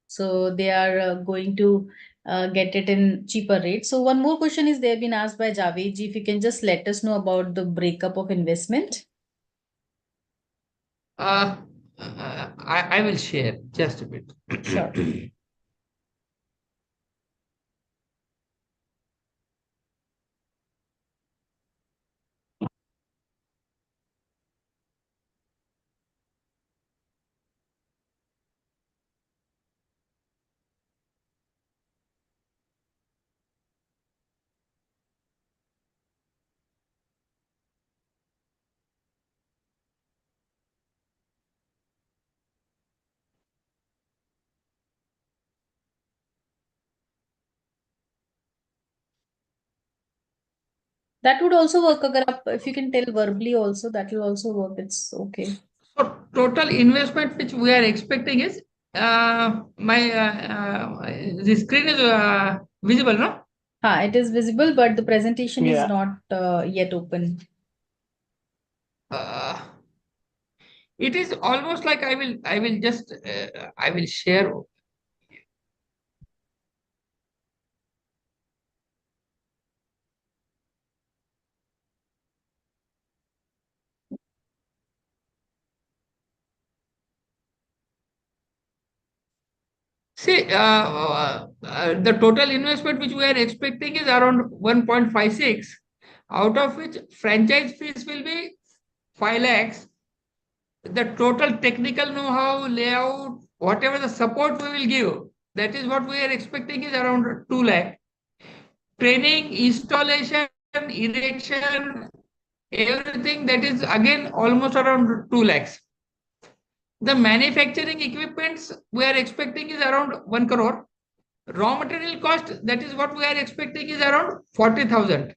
So they are going to get it in cheaper rates. So one more question is there been asked by Javed ji. If you can just let us know about the breakup of investment. I will share just a bit. Sure. That would also work. If you can tell verbally also, that will also work. It's okay. So total investment which we are expecting is the screen is visible, no? It is visible, but the presentation is Yeah. not yet open. It is almost like I will just I will share. See, the total investment which we are expecting is around 1.56, out of which franchise fees will be 5 lakhs. The total technical know-how, layout, whatever the support we will give, that is what we are expecting is around 2 lakh. Training, installation, erection, everything, that is again almost around 2 lakhs. The manufacturing equipments we are expecting is around 1 crore. Raw material cost, that is what we are expecting is around 40,000.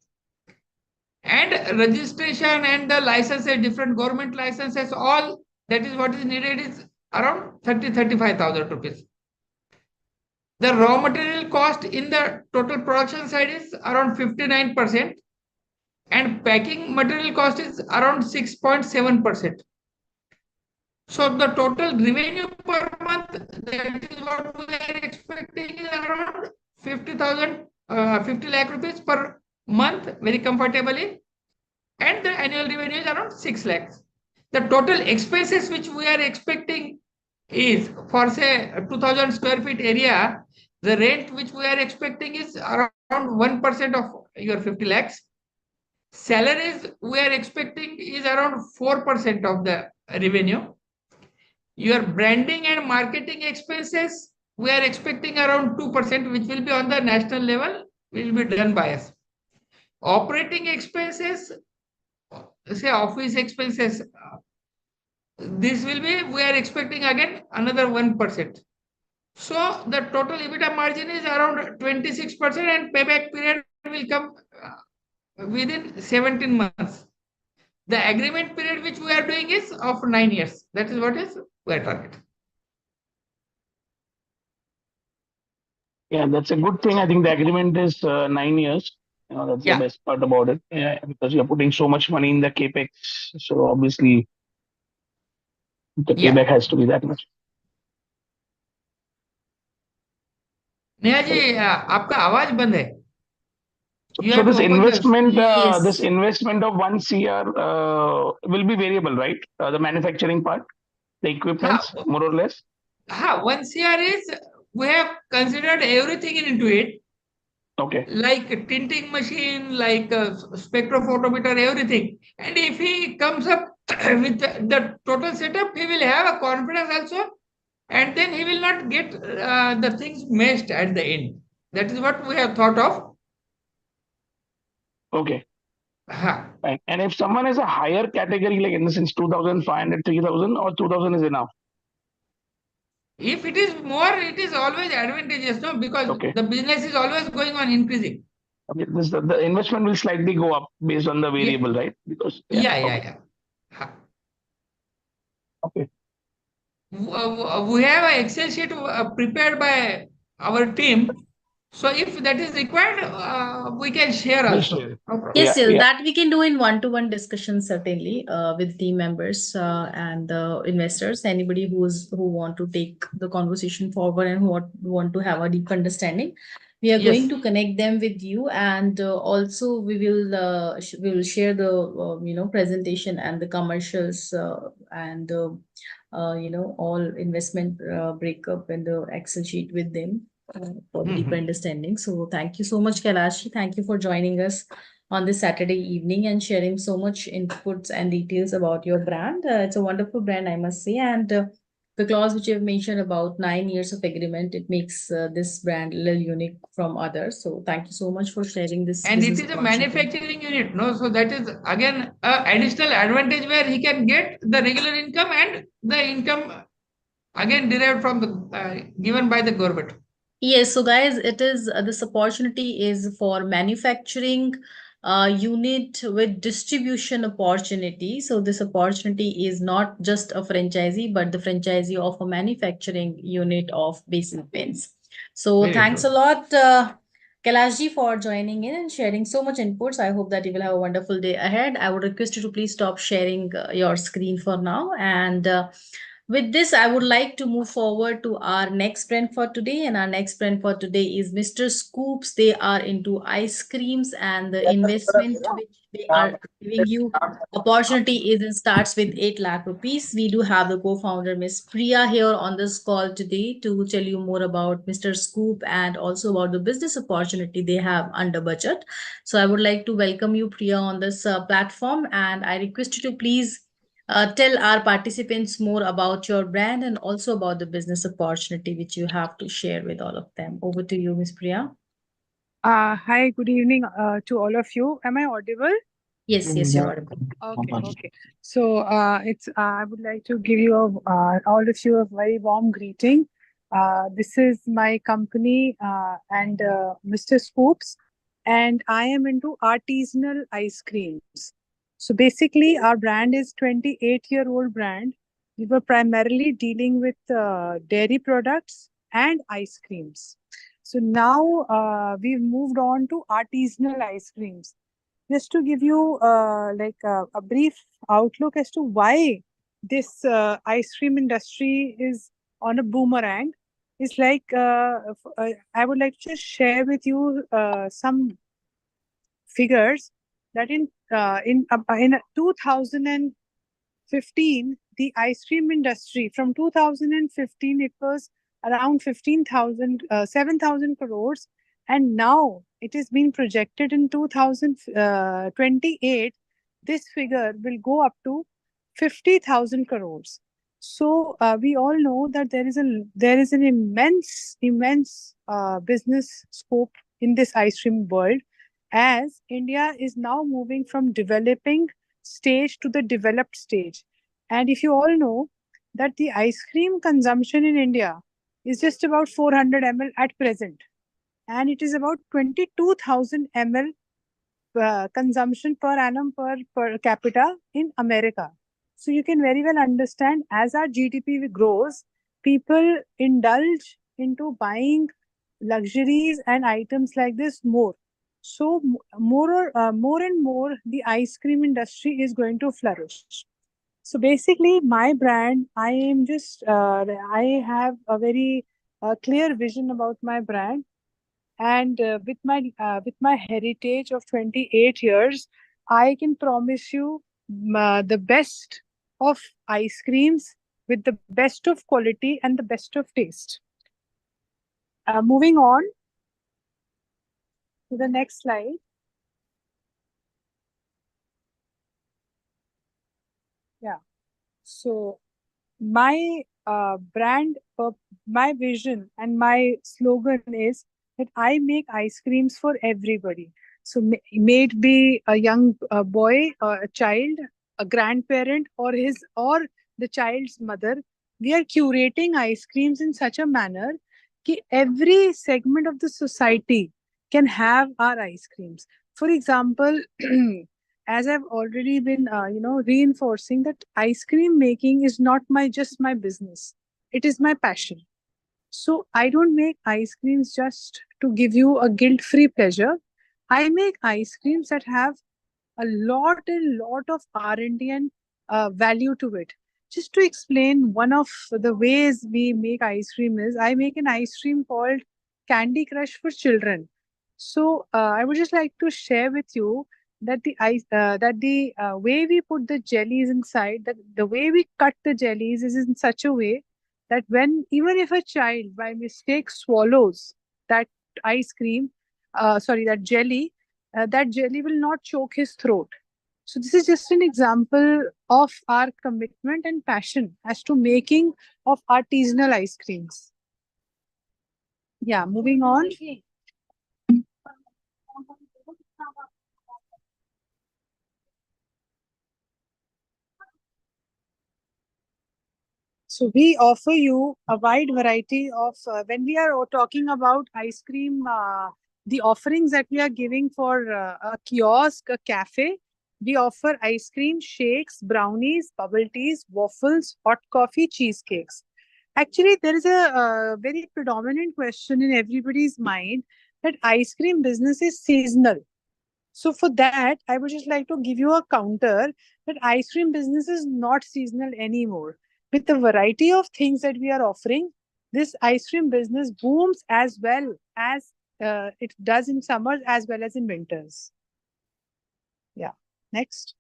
And registration and the licenses, different government licenses, all that is what is needed is around 35,000 rupees. The raw material cost in the total production side is around 59%, and packing material cost is around 6.7%. So the total revenue per month, that is what we are expecting is around 50,000, 50 lakh rupees per month, very comfortably. And the annual revenue is around 6 lakhs. The total expenses which we are expecting is for say 2000 square feet area, the rent which we are expecting is around 1% of your 50 lakhs. Salaries we are expecting is around 4% of the revenue. Your branding and marketing expenses, we are expecting around 2%, which will be on the national level, will be done by us. Operating expenses, say office expenses, this will be, we are expecting again another 1%. So the total EBITDA margin is around 26%, and payback period will come within 17 months. The agreement period which we are doing is of 9 years. That is what is we are targeting. Yeah, that's a good thing. I think the agreement is 9 years. That's the best part about it. Yeah, because you're putting so much money in the capex, so obviously the payback has to be that much. Neha ji, आपका आवाज बंद है. So this investment, Yes. this investment of 1 CR will be variable, right? The manufacturing part, the equipments, more or less. 1 CR is, we have considered everything into it. Okay. Like a tinting machine, like a spectrophotometer, everything. And if he comes up with the total setup, he will have a confidence also, and then he will not get the things meshed at the end. That is what we have thought of. Okay. Fine. And if someone is a higher category, like in the sense 2,500, 3,000, or 2,000 is enough? If it is more, it is always advantageous, no? Because the business is always going on increasing. Okay, the investment will slightly go up based on the variable, right? Because yeah. Okay. We have an Excel sheet prepared by our team. So if that is required, we can share also. Yes, that we can do in one-to-one discussion, certainly, with team members and the investors. Anybody who want to take the conversation forward and who want to have a deep understanding, we are going to connect them with you, and also we will share the presentation and the commercials and all investment breakup and the Excel sheet with them for the deeper understanding. So thank you so much, Kailashi. Thank you for joining us on this Saturday evening and sharing so much inputs and details about your brand. It's a wonderful brand, I must say. And the clause which you have mentioned about 9 years of agreement, it makes this brand a little unique from others. So thank you so much for sharing this. And it is a manufacturing unit, no? So that is again additional advantage where he can get the regular income and the income again derived from the given by the government. Yes, so guys, it is this opportunity is for manufacturing unit with distribution opportunity. So this opportunity is not just a franchisee, but the franchisee of a manufacturing unit of basic pens. So Very thanks a good. lot, Kailash for joining in and sharing so much inputs. I hope that you will have a wonderful day ahead. I would request you to please stop sharing your screen for now. And with this, I would like to move forward to our next brand for today. And our next brand for today is Mr. Scoops. They are into ice creams, and the investment which they are giving you opportunity is and starts with 8 lakh rupees. We do have the co-founder Miss Priya here on this call today to tell you more about Mr. Scoop and also about the business opportunity they have under budget. So I would like to welcome you, Priya, on this platform, and I request you to please tell our participants more about your brand and also about the business opportunity which you have to share with all of them. Over to you, Ms. Priya. Hi, good evening to all of you. Am I audible? Yes, you're audible. Okay. So I would like to give you all of you a very warm greeting. This is my company and Mr. Scoops, and I am into artisanal ice creams. So basically, our brand is 28-year-old brand. We were primarily dealing with dairy products and ice creams. So now we've moved on to artisanal ice creams. Just to give you a brief outlook as to why this ice cream industry is on a boomerang, is I would like to just share with you some figures that in 2015, the ice cream industry, from 2015 it was around 7,000 crores, and now it is being projected in 2028 this figure will go up to 50,000 crores. So we all know that there is an immense business scope in this ice cream world, as India is now moving from developing stage to the developed stage. And if you all know that the ice cream consumption in India is just about 400 ml at present, and it is about 22,000 ml consumption per annum per capita in America. So you can very well understand, as our GDP grows, people indulge into buying luxuries and items like this more. So more and more, the ice cream industry is going to flourish. So basically, my brand, I have a very clear vision about my brand, and with my heritage of 28 years, I can promise you the best of ice creams with the best of quality and the best of taste. Moving on to the next slide. Yeah. So my my vision and my slogan is that I make ice creams for everybody. So may it be a young boy, or a child, a grandparent, or the child's mother. We are curating ice creams in such a manner that every segment of the society can have our ice creams. For example, as I've already been, reinforcing that ice cream making is not just my business. It is my passion. So I don't make ice creams just to give you a guilt-free pleasure. I make ice creams that have a lot of R&D and value to it. Just to explain, one of the ways we make ice cream is I make an ice cream called Candy Crush for children. So I would just like to share with you that the way we put the jellies inside, that the way we cut the jellies is in such a way that when even if a child by mistake swallows that ice cream, that jelly, that jelly will not choke his throat. So this is just an example of our commitment and passion as to making of artisanal ice creams. Yeah, moving on. So we offer you a wide variety of, when we are talking about ice cream the offerings that we are giving for a kiosk, a cafe, we offer ice cream, shakes, brownies, bubble teas, waffles, hot coffee, cheesecakes. Actually, there is a very predominant question in everybody's mind that ice cream business is seasonal. So for that, I would just like to give you a counter that ice cream business is not seasonal anymore. With the variety of things that we are offering, this ice cream business booms as well as it does in summers as well as in winters. Yeah. Next.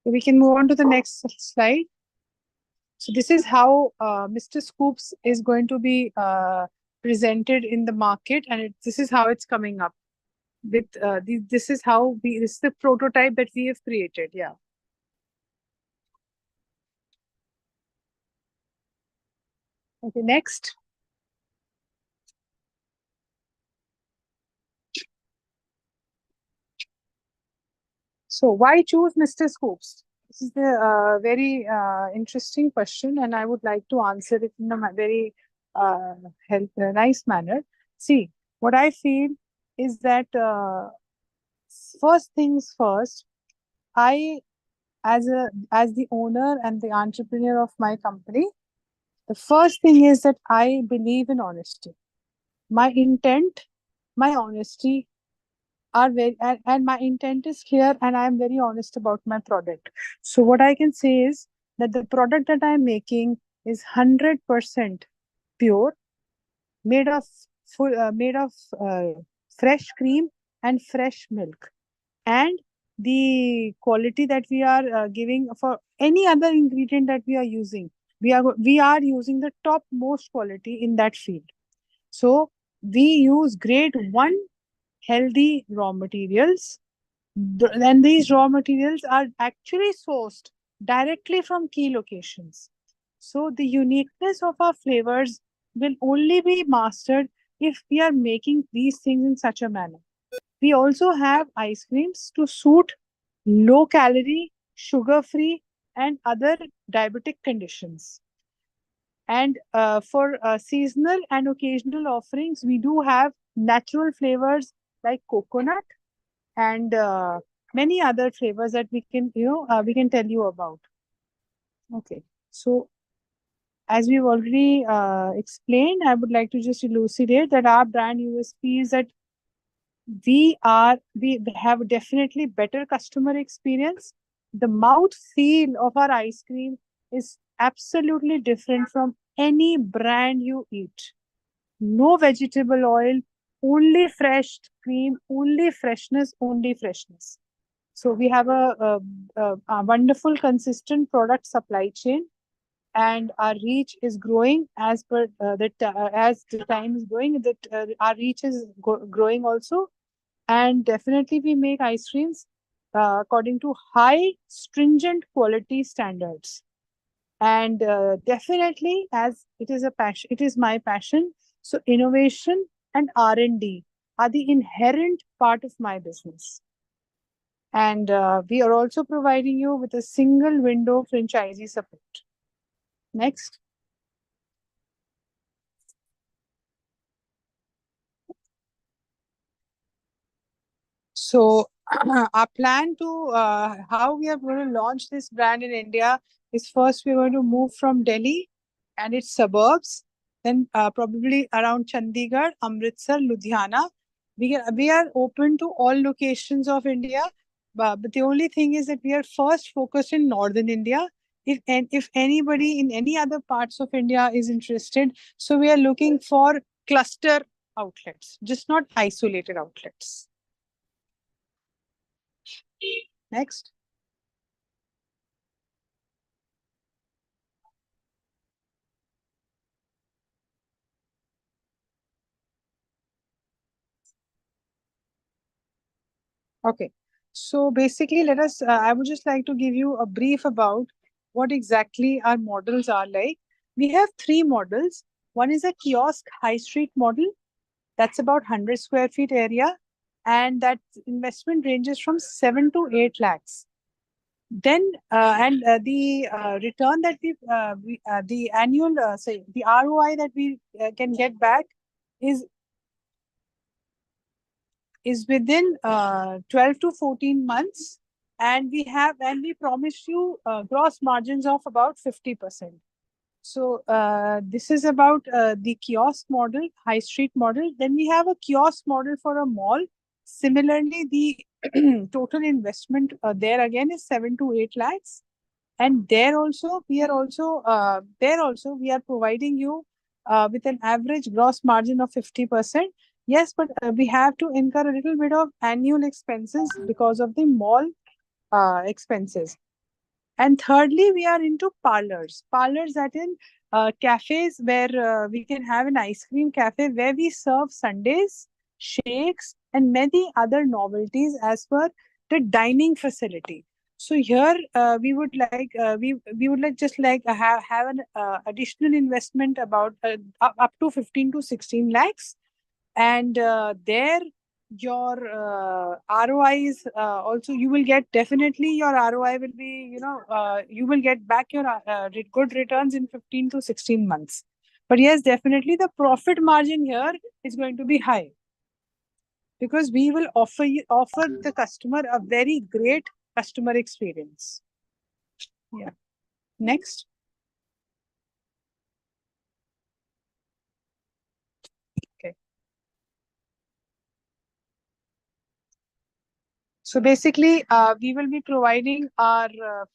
We can move on to the next slide. So this is how Mr. Scoops is going to be presented in the market, and this is how it's coming up. With this is how this is the prototype that we have created. Yeah. Okay, next. So why choose Mr. Scoops? This is the very interesting question, and I would like to answer it in a very nice manner. See, what I feel is that first things first, I, as the owner and the entrepreneur of my company, the first thing is that I believe in honesty. My intent, my honesty are very, and my intent is clear, and I am very honest about my product. So what I can say is that the product that I am making is 100% pure, made of fresh cream and fresh milk. And the quality that we are giving for any other ingredient that we are using, we are using the top most quality in that field. So we use grade 1 healthy raw materials, and these raw materials are actually sourced directly from key locations. So the uniqueness of our flavors will only be mastered if we are making these things in such a manner. We also have ice creams to suit low calorie, sugar free, and other diabetic conditions. And for seasonal and occasional offerings, we do have natural flavors like coconut and many other flavors that we can, we can tell you about. Okay, so as we've already explained, I would like to just elucidate that our brand USP is that we have definitely better customer experience. The mouth feel of our ice cream is absolutely different from any brand you eat. No vegetable oil, only fresh cream, only freshness, only freshness. So we have a wonderful, consistent product supply chain, and our reach is growing as per as the time is going. That our reach is growing also, and definitely we make ice creams according to high, stringent quality standards. And definitely, as it is a passion, it is my passion. So innovation and R&D are the inherent part of my business. And we are also providing you with a single window franchisee support. Next. So our plan to how we are going to launch this brand in India is first we're going to move from Delhi and its suburbs, then probably around Chandigarh, Amritsar, Ludhiana. We are open to all locations of India, but the only thing is that we are first focused in northern India. If anybody in any other parts of India is interested, so we are looking for cluster outlets, just not isolated outlets. Next. Okay. So basically, I would just like to give you a brief about what exactly our models are like. We have 3 models. One is a kiosk high street model. That's about 100 square feet area. And that investment ranges from 7 to 8 lakhs. Then the return that the annual the ROI that we can get back is within 12 to 14 months, and we promised you gross margins of about 50%. So this is about the kiosk model, high street model. Then we have a kiosk model for a mall. Similarly, the total investment there again is 7 to 8 lakhs. And there also we are providing you with an average gross margin of 50%. Yes, but we have to incur a little bit of annual expenses because of the mall expenses. And thirdly, we are into parlors. Parlors that in cafes where we can have an ice cream cafe where we serve sundaes, shakes, and many other novelties as per the dining facility. So here we would like have an additional investment about up to 15 to 16 lakhs, and there your ROI is also, you will get, definitely your ROI will be, you will get back your good returns in 15 to 16 months. But yes, definitely the profit margin here is going to be high, because we will offer the customer a very great customer experience. Yeah. Next. Okay. So basically, we will be providing our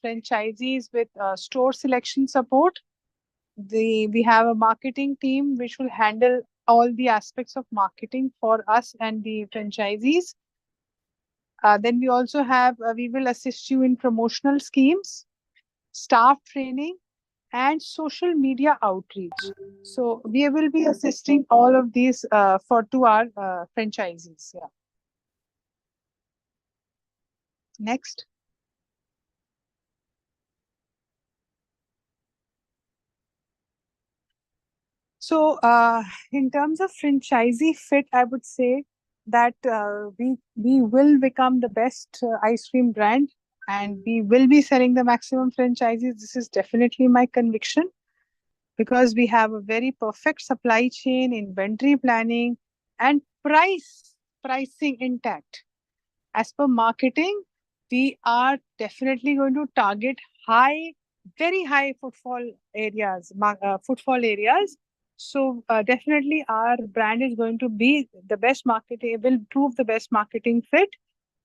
franchisees with store selection support. We have a marketing team which will handle all the aspects of marketing for us and the franchisees. Then we also have, we will assist you in promotional schemes, staff training, and social media outreach. So we will be assisting all of these to our franchisees. Yeah. Next. So in terms of franchisee fit, I would say that we will become the best ice cream brand, and we will be selling the maximum franchises. This is definitely my conviction, because we have a very perfect supply chain, inventory planning, and pricing intact. As per marketing, we are definitely going to target very high footfall areas. So definitely our brand is going to be the best marketing, will prove the best marketing fit.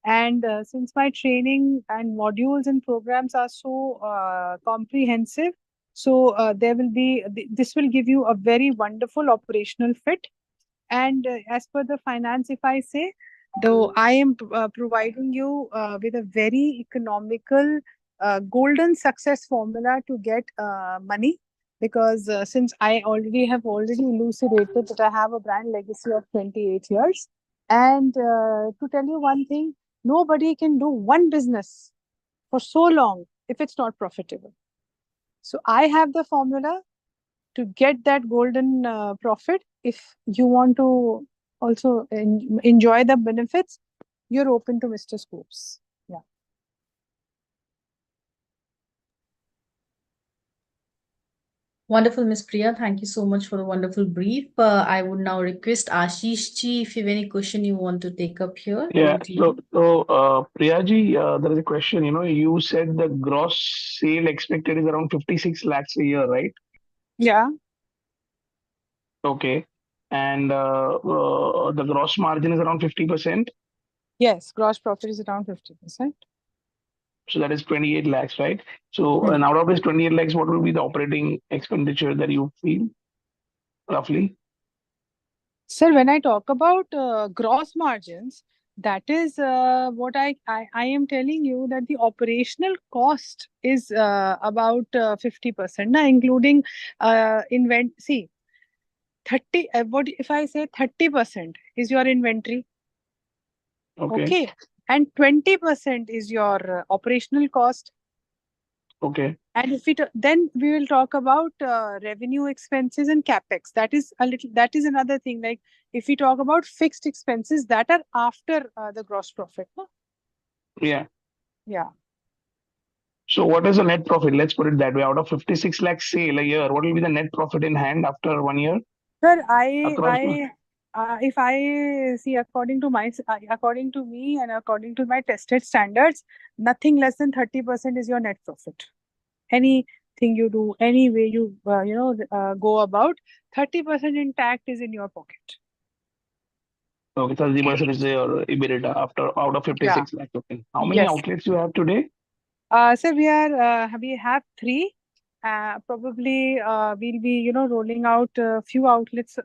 And since my training and modules and programs are so comprehensive, so this will give you a very wonderful operational fit. And as per the finance, if I say, though I am providing you with a very economical golden success formula to get money, because since I have already elucidated that I have a brand legacy of 28 years. And to tell you one thing, nobody can do one business for so long if it's not profitable. So I have the formula to get that golden profit. If you want to also enjoy the benefits, you're open to Mr. Scoops. Yeah. Wonderful, Miss Priya. Thank you so much for the wonderful brief. I would now request Ashish ji, if you have any question you want to take up here. Yeah. Over to you. So Priya ji, there is a question. You said the gross sale expected is around 56 lakhs a year, right? Yeah. Okay. And the gross margin is around 50%. Yes, gross profit is around 50%. So that is 28 lakhs, right? So and out of this 28 lakhs, what will be the operating expenditure that you feel roughly? Sir, when I talk about gross margins, that is what I am telling you, that the operational cost is about 50%, including see, 30, what if I say 30% is your inventory? Okay. And 20% is your operational cost. Okay. And if then we will talk about revenue expenses and capex. That is another thing. Like if we talk about fixed expenses that are after the gross profit. No? Yeah. Yeah. So what is the net profit? Let's put it that way. Out of 56 lakh sale a year, what will be the net profit in hand after 1 year? Sir, Approximately. if I see according to me and according to my tested standards, nothing less than 30% is your net profit. Anything you do, any way you go about, 30% intact is in your pocket. Okay, 30% is your EBITDA after out of 56 lakh. Okay. How many Yes. outlets you have today? So we have three. Probably we'll be rolling out a few outlets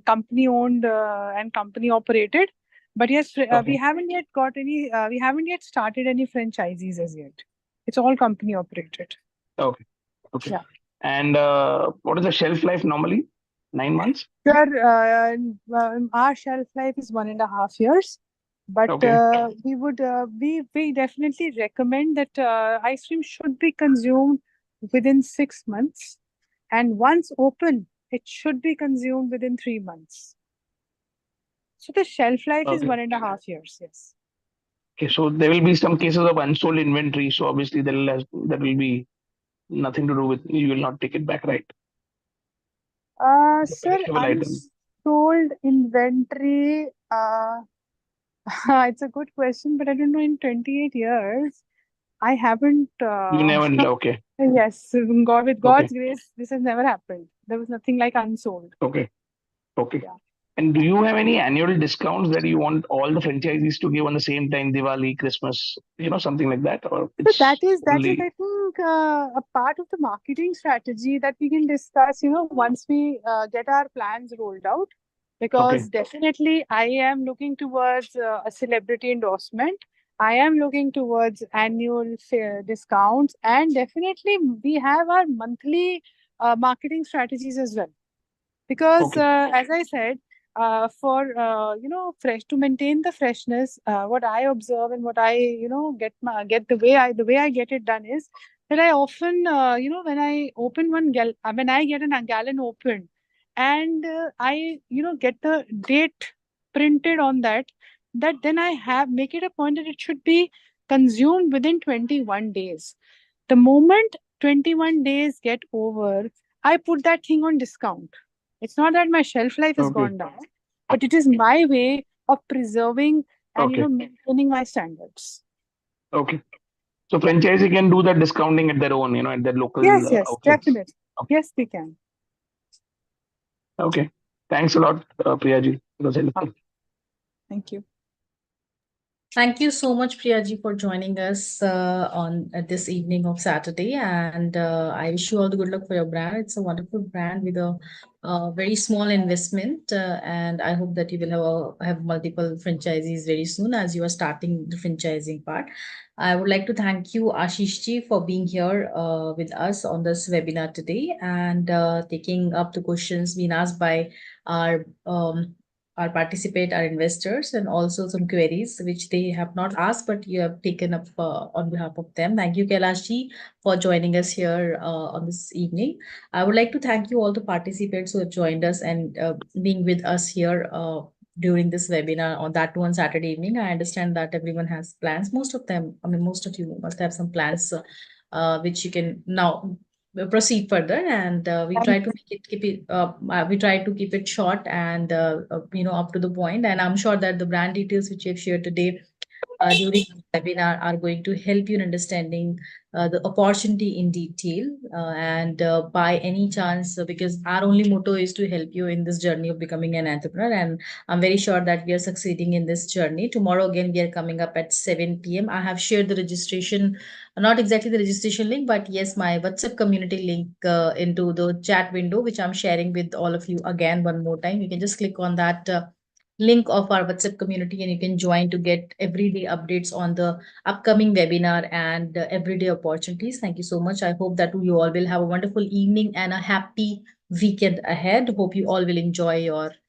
company owned and company operated. But yes, Okay. we haven't yet started any franchisees as yet. It's all company operated. Okay. Okay. Yeah. And what is the shelf life normally? 9 months? Sir, our shelf life is 1.5 years. But Okay. we definitely recommend that ice cream should be consumed within 6 months, and once open, it should be consumed within 3 months. So the shelf life is Okay. 1.5 years. Yes. Okay. So there will be some cases of unsold inventory. So obviously that will be nothing to do with, you will not take it back, right? The Sir, perishable item. unsold inventory. It's a good question, but I don't know. In 28 years, I haven't. You never know. Okay. Yes, with Okay. God's grace, this has never happened. There was nothing like unsold. Okay. Okay. Yeah. And do you have any annual discounts that you want all the franchisees to give on the same time, Diwali, Christmas, something like that? Or So it's that is, I only think, a part of the marketing strategy that we can discuss, once we get our plans rolled out. Because okay. definitely, I am looking towards a celebrity endorsement. I am looking towards annual discounts, and definitely we have our monthly marketing strategies as well. Because Okay. as I said, for fresh to maintain the freshness, what I observe and what I get the way I get it done is that I often when I open when I get a gallon opened, and I get the date printed on that then I have make it a point that it should be consumed within 21 days. The moment 21 days get over, I put that thing on discount. It's not that my shelf life has Okay. gone down, but it is my way of preserving and Okay. maintaining my standards. Okay. So franchisee can do that discounting at their own, at their local Yes, outlets. definitely. Okay. Yes, we can. Okay. Thanks a lot, Priyaji. It was helpful. Thank you. Thank you so much, Priyaji, for joining us on this evening of Saturday. And I wish you all the good luck for your brand. It's a wonderful brand with a very small investment. And I hope that you will have multiple franchisees very soon as you are starting the franchising part. I would like to thank you, Ashish ji, for being here with us on this webinar today and taking up the questions being asked by our participate, our investors, and also some queries which they have not asked, but you have taken up on behalf of them. Thank you, Kailash for joining us here on this evening. I would like to thank you all the participants who have joined us and being with us here during this webinar on that one Saturday evening. I understand that everyone has plans. Most of them, I mean, most of you must have some plans which you can now proceed further, and we try to keep it short and up to the point. And I'm sure that the brand details which you have shared today during the webinar are going to help you in understanding the opportunity in detail. And by any chance, because our only motto is to help you in this journey of becoming an entrepreneur, and I'm very sure that we are succeeding in this journey. Tomorrow again, we are coming up at 7 p.m. I have shared the registration, not exactly the registration link, but yes, my WhatsApp community link into the chat window, which I'm sharing with all of you again one more time. You can just click on that link of our WhatsApp community and you can join to get everyday updates on the upcoming webinar and everyday opportunities. Thank you so much. I hope that you all will have a wonderful evening and a happy weekend ahead. Hope you all will enjoy your